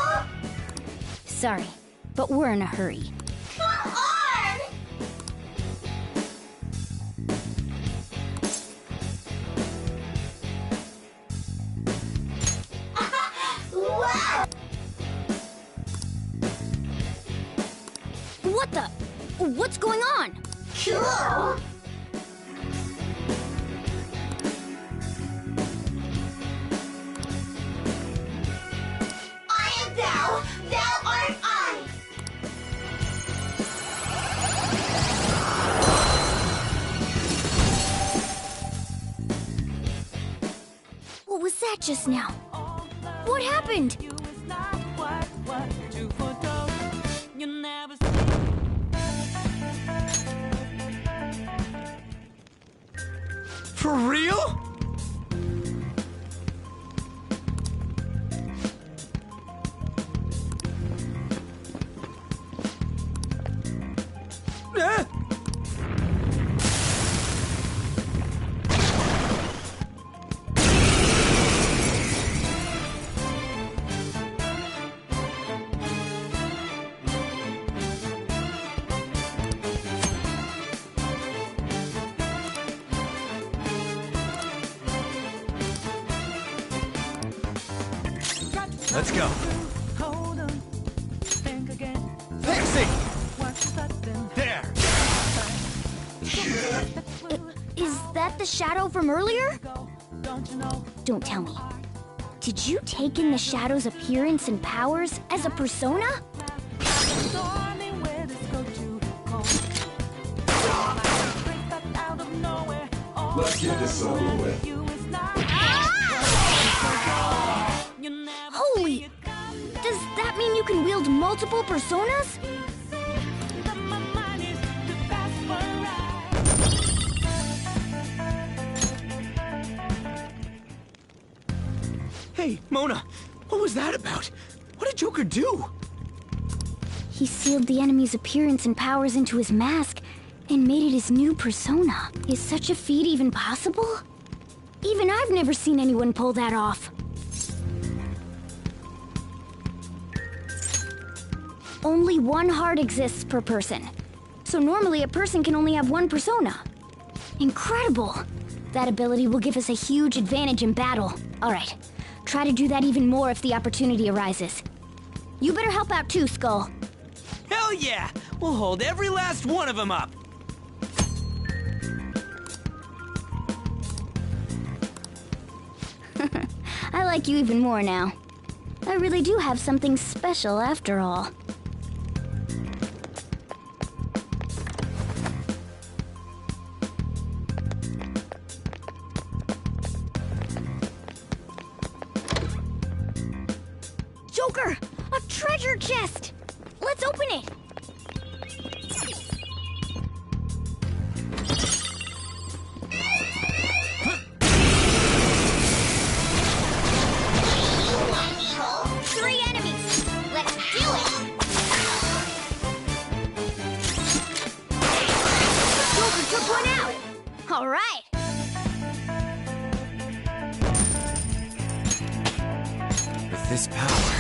Sorry, but we're in a hurry. Come on! Wow! What the? What's going on? Cool! I am thou, thou art I! What was that just now? What happened? For real? Let's go. Pixie! There! Is that the shadow from earlier? Don't tell me. Did you take in the shadow's appearance and powers as a persona? Let's get this over with. Holy! Does that mean you can wield multiple personas? Hey, Mona, what was that about? What did Joker do? He sealed the enemy's appearance and powers into his mask and made it his new persona. Is such a feat even possible? Even I've never seen anyone pull that off. Only one heart exists per person. So normally a person can only have one persona. Incredible! That ability will give us a huge advantage in battle. Alright, try to do that even more if the opportunity arises. You better help out too, Skull. Hell yeah! We'll hold every last one of them up! I like you even more now. I really do have something special after all. Joker! A treasure chest! Let's open it! Three enemies! Let's do it! Joker took one out! All right! With this power...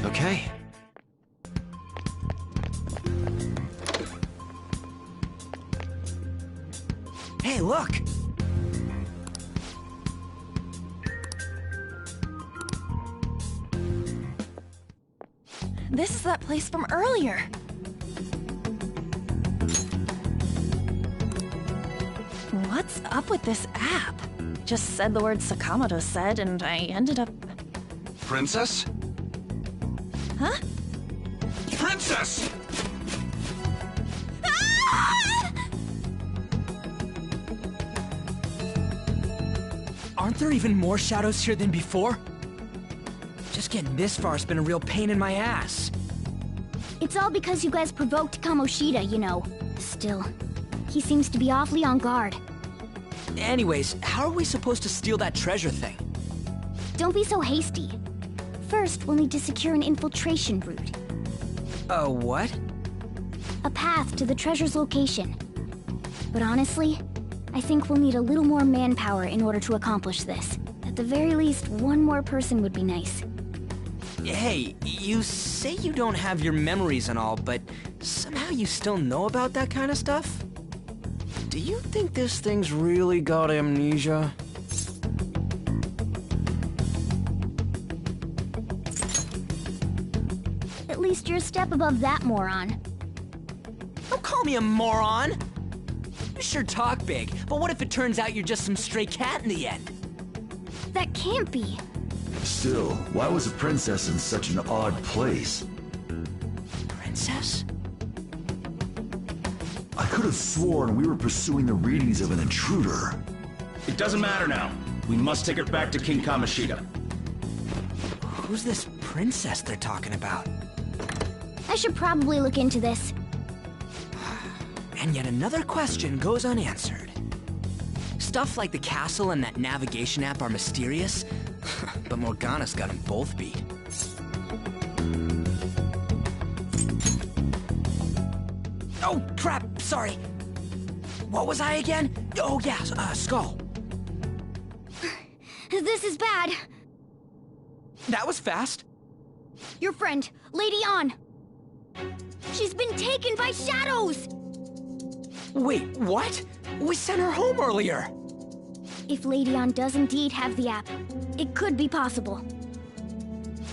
Okay. Hey, look! This is that place from earlier. What's up with this app? Just said the word Sakamoto said, and I ended up... Princess? Huh? Princess! Aren't there even more shadows here than before? Just getting this far has been a real pain in my ass. It's all because you guys provoked Kamoshida, you know. Still, he seems to be awfully on guard. Anyways, how are we supposed to steal that treasure thing? Don't be so hasty. First, we'll need to secure an infiltration route. A what? A path to the treasure's location. But honestly, I think we'll need a little more manpower in order to accomplish this. At the very least, one more person would be nice. Hey, you say you don't have your memories and all, but somehow you still know about that kind of stuff? Do you think this thing's really got amnesia? At least you're a step above that, moron. Don't call me a moron! You sure talk big, but what if it turns out you're just some stray cat in the end? That can't be. Still, why was a princess in such an odd place? Princess? I could have sworn we were pursuing the readings of an intruder. It doesn't matter now. We must take her back to King Kamoshida. Who's this princess they're talking about? I should probably look into this. And yet another question goes unanswered. Stuff like the castle and that navigation app are mysterious, but Morgana's got them both beat. Oh, crap, sorry. What was I again? Oh, yeah, Skull. This is bad. That was fast. Your friend, Lady An. She's been taken by shadows! Wait, what? We sent her home earlier. If Lady An does indeed have the app, it could be possible.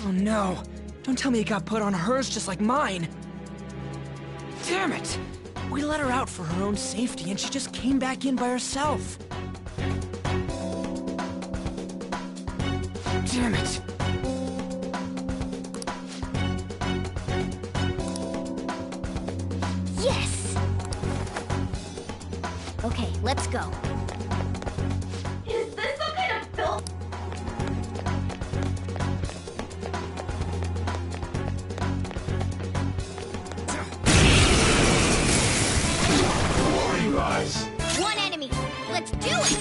Oh no. Don't tell me it got put on hers just like mine. Damn it! We let her out for her own safety and she just came back in by herself. Damn it. Yes! Okay, let's go. Is this some kind of film? Who are you guys? One enemy! Let's do it!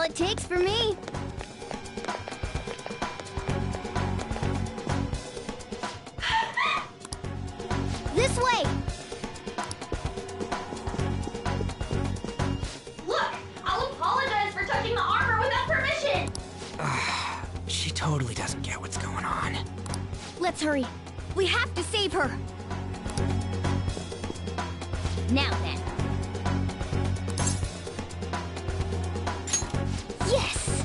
it takes for me. This way! Look! I'll apologize for touching the armor without permission! She totally doesn't get what's going on. Let's hurry. We have to save her. Now then. Yes!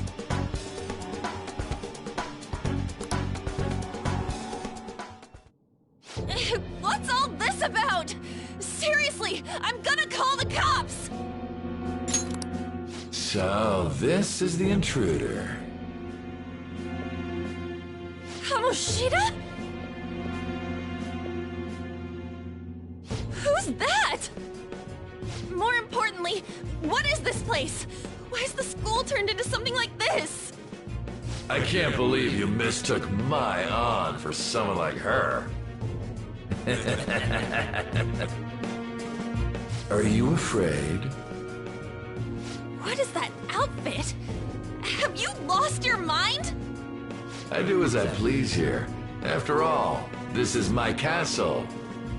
What's all this about? Seriously, I'm gonna call the cops! So, this is the intruder. Kamoshida? Who's that? More importantly, what is this place? Why is the school turned into something like this? I can't believe you mistook my An for someone like her. Are you afraid? What is that outfit? Have you lost your mind? I do as I please here. After all, this is my castle.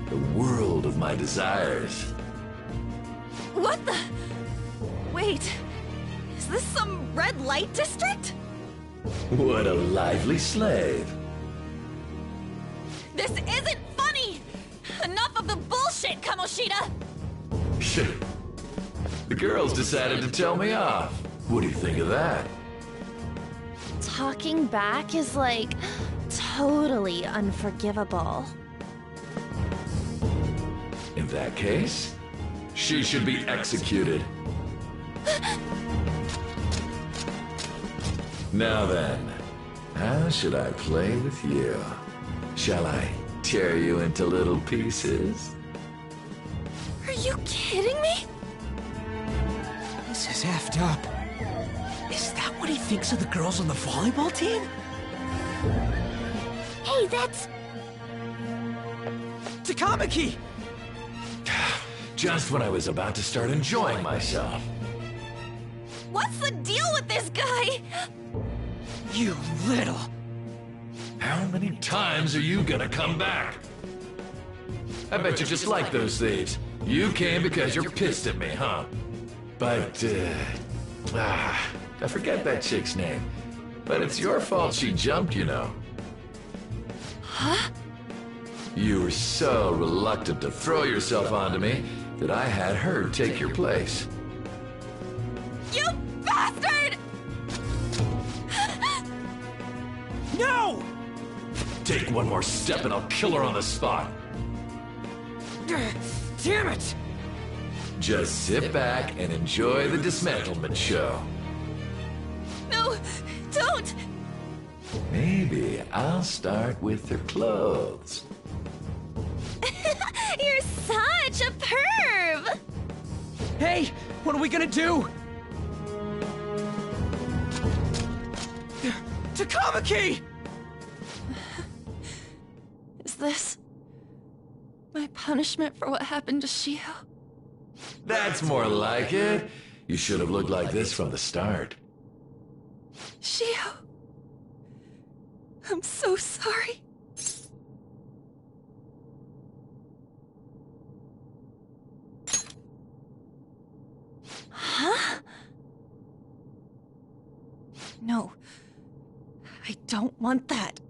The world of my desires. What the? Wait, is this some red light district? What a lively slave. This isn't funny! Enough of the bullshit, Kamoshida! The girls decided to tell me off. What do you think of that? Talking back is like totally unforgivable. In that case, she should be executed. Now then, how should I play with you? Shall I tear you into little pieces? Are you kidding me? This is effed up. Is that what he thinks of the girls on the volleyball team? Hey, that's... Takamaki! Just when I was about to start enjoying myself. What's the deal with this guy? You little... How many times are you gonna come back? I bet you just like those thieves. You came because you're pissed at me, huh? But, I forget that chick's name. But it's your fault she jumped, you know. Huh? You were so reluctant to throw yourself onto me that I had her take your place. You bastard! No! Take one more step and I'll kill her on the spot. Damn it! Just sit back and enjoy the dismantlement show. No, don't! Maybe I'll start with her clothes. You're such a perv! Hey, what are we gonna do? Takamaki! Is this my punishment for what happened to Shio? That's more like it. You should have looked like this from the start. Shio, I'm so sorry. Huh? No, I don't want that.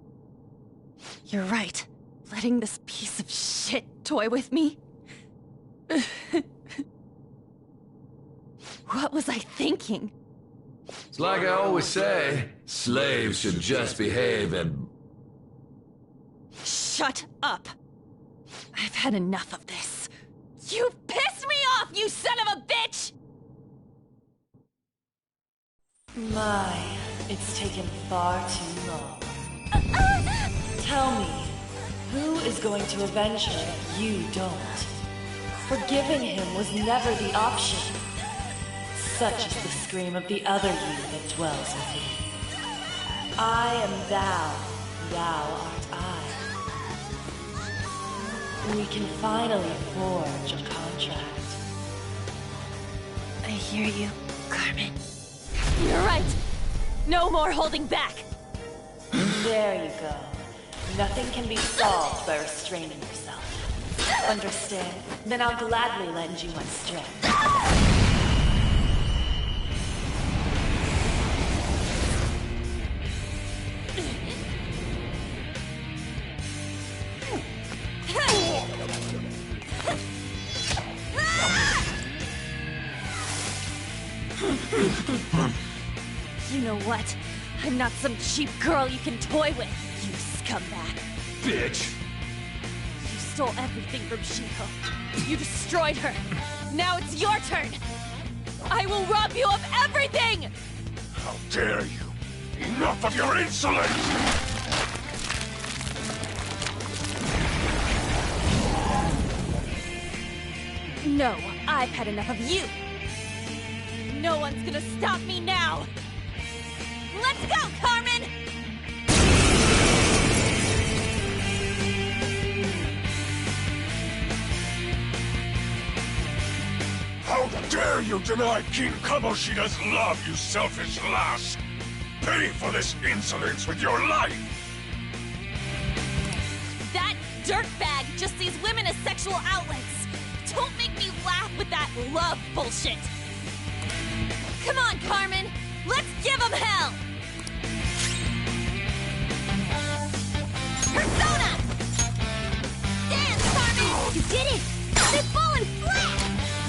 You're right. Letting this piece of shit toy with me. What was I thinking? It's like I always say, slaves should just behave and... Shut up! I've had enough of this. You pissed me off, you son of a bitch! My, it's taken far too long. Tell me, who is going to avenge him if you don't? Forgiving him was never the option. Such is the scream of the other you that dwells within. I am thou, thou art I. We can finally forge a contract. I hear you, Carmen. You're right. No more holding back. There you go. Nothing can be solved by restraining yourself. Understand? Then I'll gladly lend you my strength. You know what? I'm not some cheap girl you can toy with, you scumbag. Bitch! You stole everything from Shiko. You destroyed her. Now it's your turn. I will rob you of everything! How dare you! Enough of your insolence! No, I've had enough of you. No one's gonna stop me now. Let's go, Carmen! How dare you deny King Kamoshida's love, you selfish lass! Pay for this insolence with your life! That dirtbag just sees women as sexual outlets. Don't make me laugh with that love bullshit. Come on, Carmen! Let's give him hell! Persona! Dance, Carmen! You did it! They've fallen flat!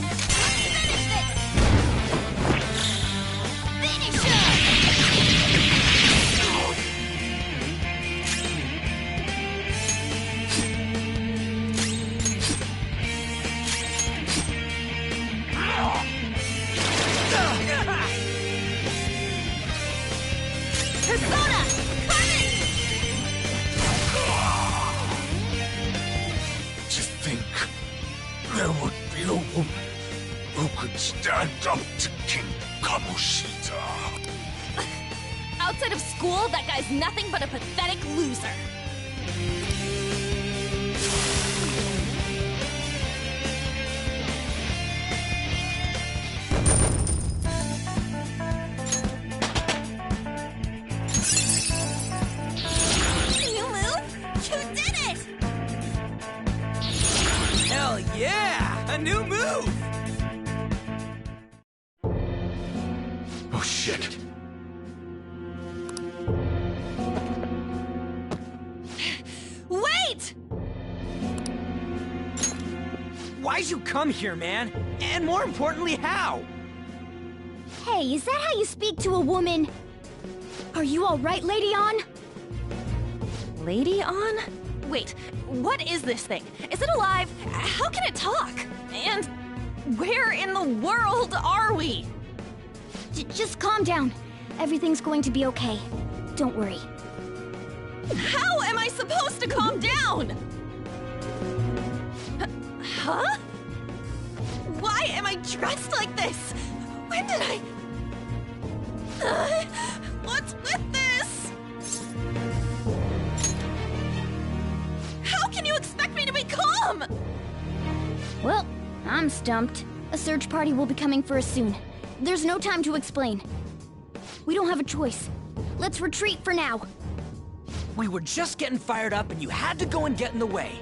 Let's finish this! Finish her! Persona! Carmen! To think there would be a woman who could stand up to King Kamoshida. Outside of school, that guy's nothing but a pathetic loser. You move? You did it! Hell yeah! A new move! Oh shit. Wait! Why'd you come here, man? And more importantly, how? Hey, is that how you speak to a woman? Are you alright, Lady On? Lady On? Wait, what is this thing? Is it alive? How can it talk? And where in the world are we? Just calm down. Everything's going to be okay. Don't worry. How am I supposed to calm down? Huh? Why am I dressed like this? When did I... what's with this? How can you expect me to be calm? Well, I'm stumped. A search party will be coming for us soon. There's no time to explain. We don't have a choice. Let's retreat for now. We were just getting fired up and you had to go and get in the way.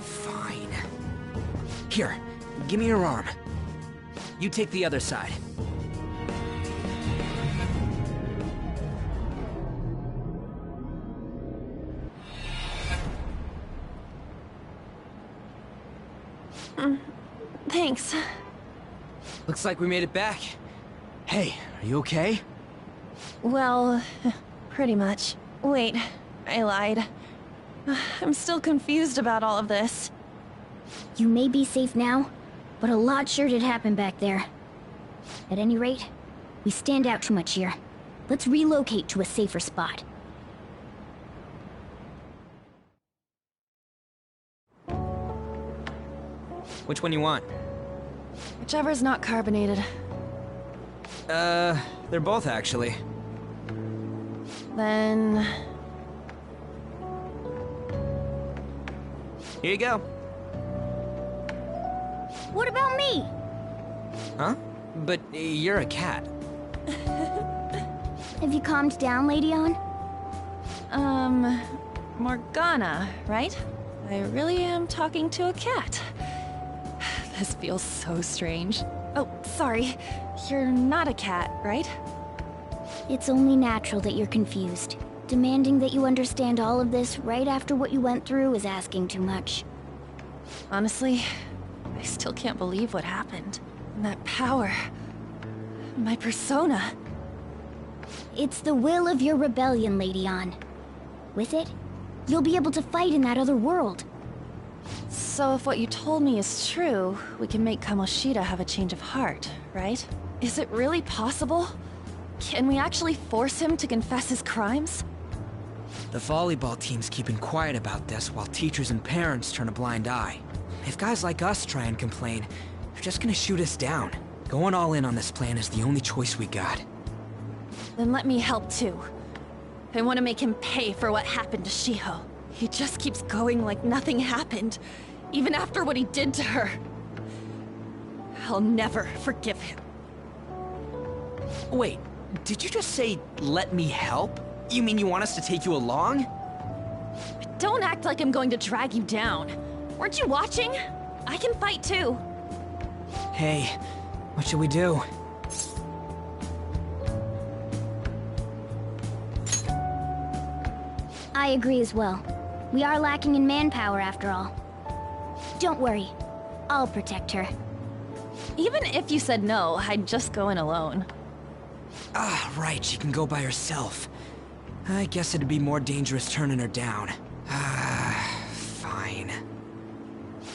Fine. Here, give me your arm. You take the other side. Thanks. Looks like we made it back. Hey, are you okay? Well, pretty much. Wait, I lied. I'm still confused about all of this. You may be safe now, but a lot sure did happen back there. At any rate, we stand out too much here. Let's relocate to a safer spot. Which one you want? Whichever's not carbonated. They're both actually. Then... Here you go. What about me? Huh? But you're a cat. Have you calmed down, Lady On? Morgana, right? I really am talking to a cat. This feels so strange. Oh, sorry. You're not a cat, right? It's only natural that you're confused. Demanding that you understand all of this right after what you went through is asking too much. Honestly, I still can't believe what happened. That power... my persona... It's the will of your rebellion, Lady On. With it, you'll be able to fight in that other world. So if what you told me is true, we can make Kamoshida have a change of heart, right? Is it really possible? Can we actually force him to confess his crimes? The volleyball team's keeping quiet about this while teachers and parents turn a blind eye. If guys like us try and complain, they're just gonna shoot us down. Going all in on this plan is the only choice we got. Then let me help too. I want to make him pay for what happened to Shiho. He just keeps going like nothing happened, even after what he did to her. I'll never forgive him. Wait, did you just say, let me help? You mean you want us to take you along? Don't act like I'm going to drag you down. Weren't you watching? I can fight too. Hey, what should we do? I agree as well. We are lacking in manpower after all. Don't worry. I'll protect her. Even if you said no, I'd just go in alone. Ah, right, she can go by herself. I guess it'd be more dangerous turning her down. Fine.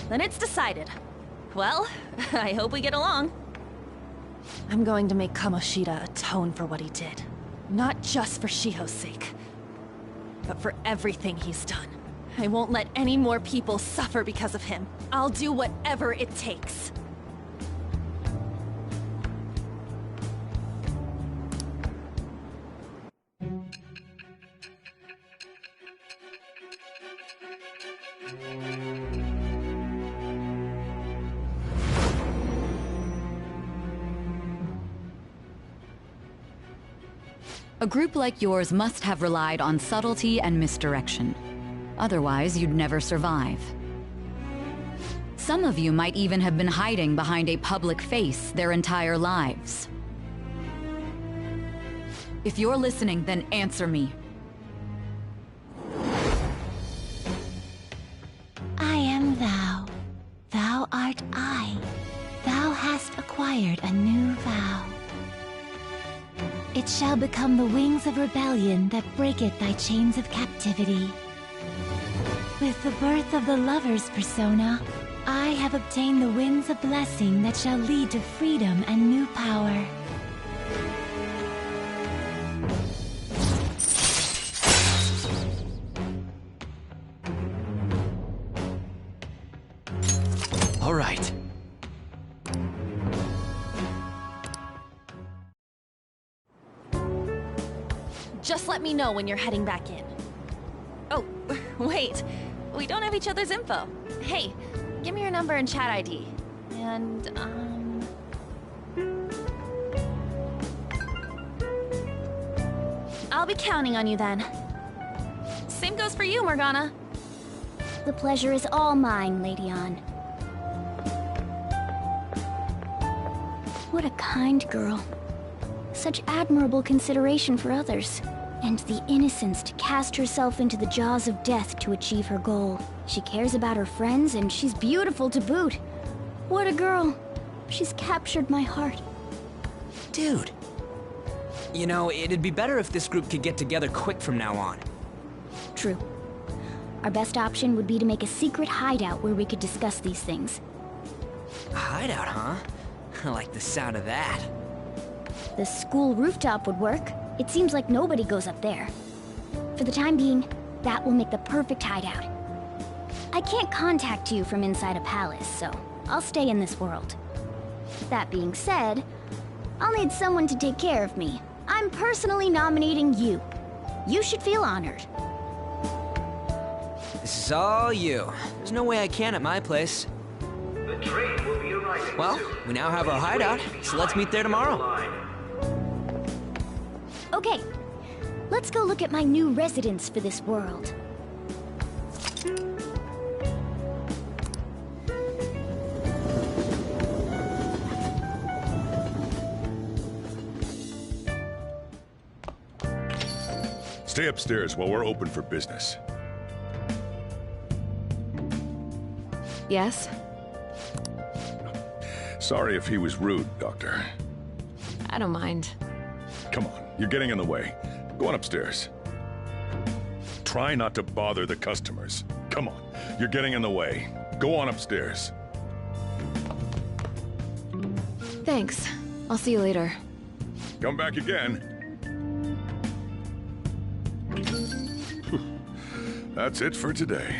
Then it's decided. Well, I hope we get along. I'm going to make Kamoshida atone for what he did. Not just for Shiho's sake, but for everything he's done. I won't let any more people suffer because of him. I'll do whatever it takes. A group like yours must have relied on subtlety and misdirection. Otherwise, you'd never survive. Some of you might even have been hiding behind a public face their entire lives. If you're listening, then answer me. I am thou. Thou art I. Thou hast acquired a new vow. It shall become the wings of rebellion that breaketh thy chains of captivity. With the birth of the lover's persona, I have obtained the winds of blessing that shall lead to freedom and new power. All right. Just let me know when you're heading back in. Oh, wait. We don't have each other's info. Hey, give me your number and chat ID. And, I'll be counting on you then. Same goes for you, Morgana. The pleasure is all mine, Lady On. What a kind girl. Such admirable consideration for others. And the innocence to cast herself into the jaws of death to achieve her goal. She cares about her friends, and she's beautiful to boot. What a girl. She's captured my heart. Dude. You know, it'd be better if this group could get together quick from now on. True. Our best option would be to make a secret hideout where we could discuss these things. A hideout, huh? I like the sound of that. The school rooftop would work. It seems like nobody goes up there. For the time being, that will make the perfect hideout. I can't contact you from inside a palace, so I'll stay in this world. That being said, I'll need someone to take care of me. I'm personally nominating you. You should feel honored. This is all you. There's no way I can at my place. The train will be arriving. Well, we now have our hideout, so let's meet there tomorrow. Okay, let's go look at my new residence for this world. Stay upstairs while we're open for business. Yes? Sorry if he was rude, Doctor. I don't mind. Come on, you're getting in the way. Go on upstairs. Try not to bother the customers. Come on, you're getting in the way. Go on upstairs. Thanks. I'll see you later. Come back again. That's it for today.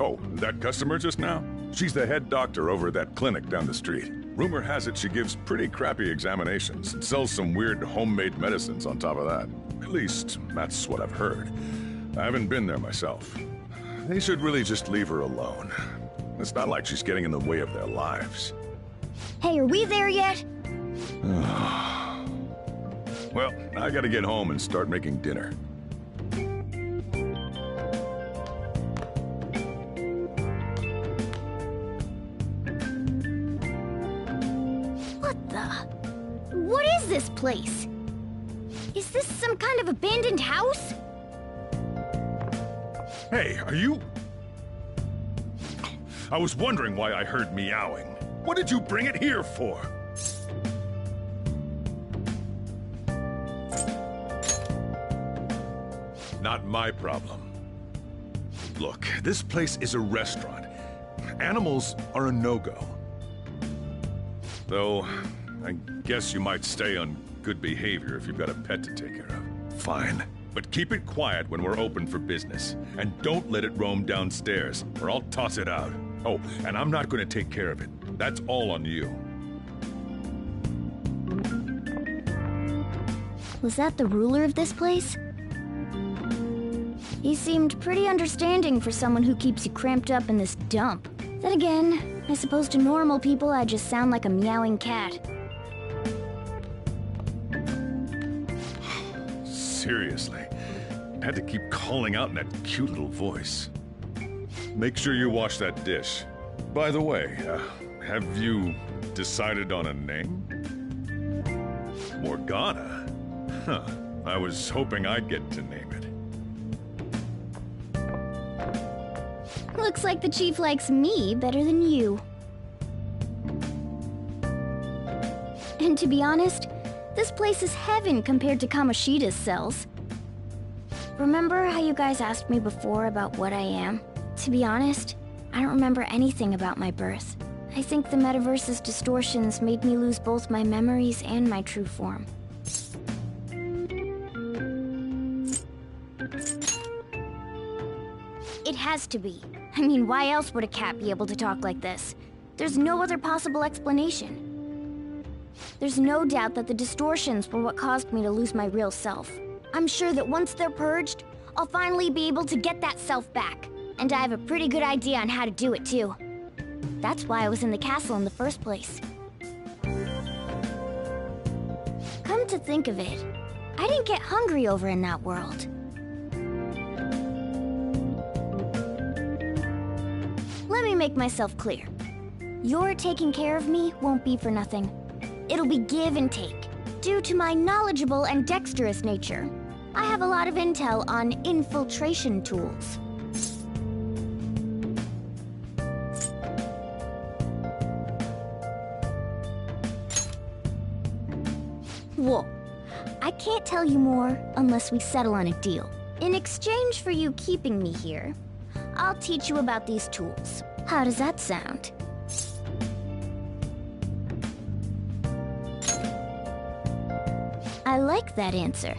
Oh, that customer just now? She's the head doctor over at that clinic down the street. Rumor has it she gives pretty crappy examinations and sells some weird homemade medicines on top of that. At least, that's what I've heard. I haven't been there myself. They should really just leave her alone. It's not like she's getting in the way of their lives. Hey, are we there yet? Well, I gotta get home and start making dinner. What is this place? Is this some kind of abandoned house? Hey, are you... I was wondering why I heard meowing. What did you bring it here for? Not my problem. Look, this place is a restaurant. Animals are a no-go. Though, I guess you might stay on good behavior if you've got a pet to take care of. Fine. But keep it quiet when we're open for business. And don't let it roam downstairs, or I'll toss it out. Oh, and I'm not going to take care of it. That's all on you. Was that the ruler of this place? He seemed pretty understanding for someone who keeps you cramped up in this dump. Then again, I suppose to normal people I just sound like a meowing cat. Seriously, I had to keep calling out in that cute little voice. Make sure you wash that dish. By the way, have you decided on a name? Morgana? Huh. I was hoping I'd get to name it. Looks like the chief likes me better than you. And to be honest, this place is heaven compared to Kamoshida's cells. Remember how you guys asked me before about what I am? To be honest, I don't remember anything about my birth. I think the metaverse's distortions made me lose both my memories and my true form. It has to be. I mean, why else would a cat be able to talk like this? There's no other possible explanation. There's no doubt that the distortions were what caused me to lose my real self. I'm sure that once they're purged, I'll finally be able to get that self back. And I have a pretty good idea on how to do it, too. That's why I was in the castle in the first place. Come to think of it, I didn't get hungry over in that world. Let me make myself clear. Your taking care of me won't be for nothing. It'll be give and take. Due to my knowledgeable and dexterous nature, I have a lot of intel on infiltration tools. Whoa. I can't tell you more unless we settle on a deal. In exchange for you keeping me here, I'll teach you about these tools. How does that sound? I like that answer.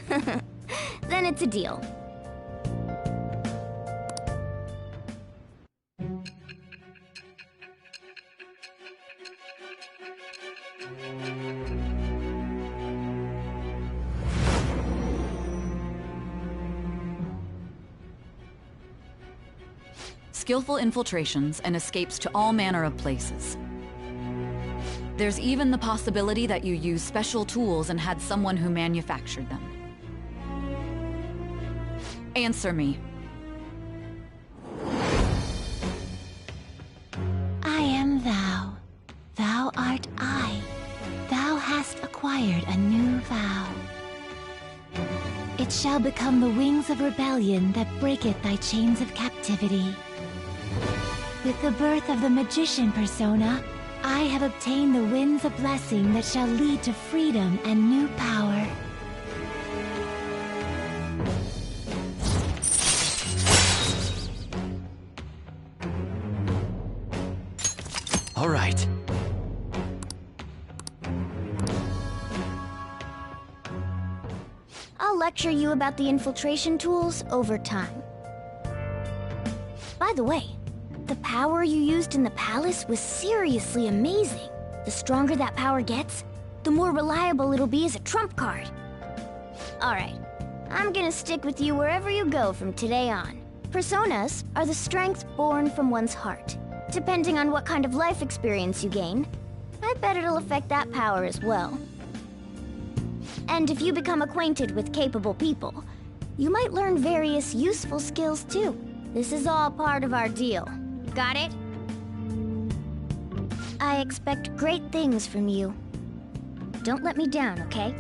Then it's a deal. skillful infiltrations and escapes to all manner of places. There's even the possibility that you used special tools and had someone who manufactured them. Answer me. I am thou. Thou art I. Thou hast acquired a new vow. It shall become the wings of rebellion that breaketh thy chains of captivity. With the birth of the magician persona, I have obtained the winds of blessing that shall lead to freedom and new power. All right. I'll lecture you about the infiltration tools over time. By the way, the power you used in the palace was seriously amazing. The stronger that power gets, the more reliable it'll be as a trump card. Alright, I'm gonna stick with you wherever you go from today on. Personas are the strength born from one's heart. Depending on what kind of life experience you gain, I bet it'll affect that power as well. And if you become acquainted with capable people, you might learn various useful skills too. This is all part of our deal. Got it? I expect great things from you. Don't let me down, okay?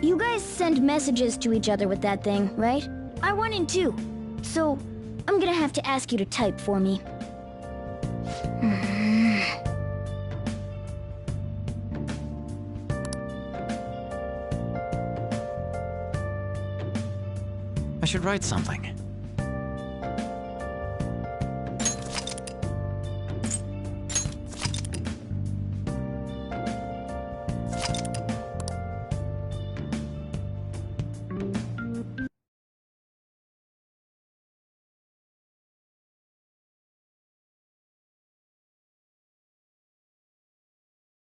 You guys send messages to each other with that thing, right? I want in too. So, I'm gonna have to ask you to type for me. I should write something.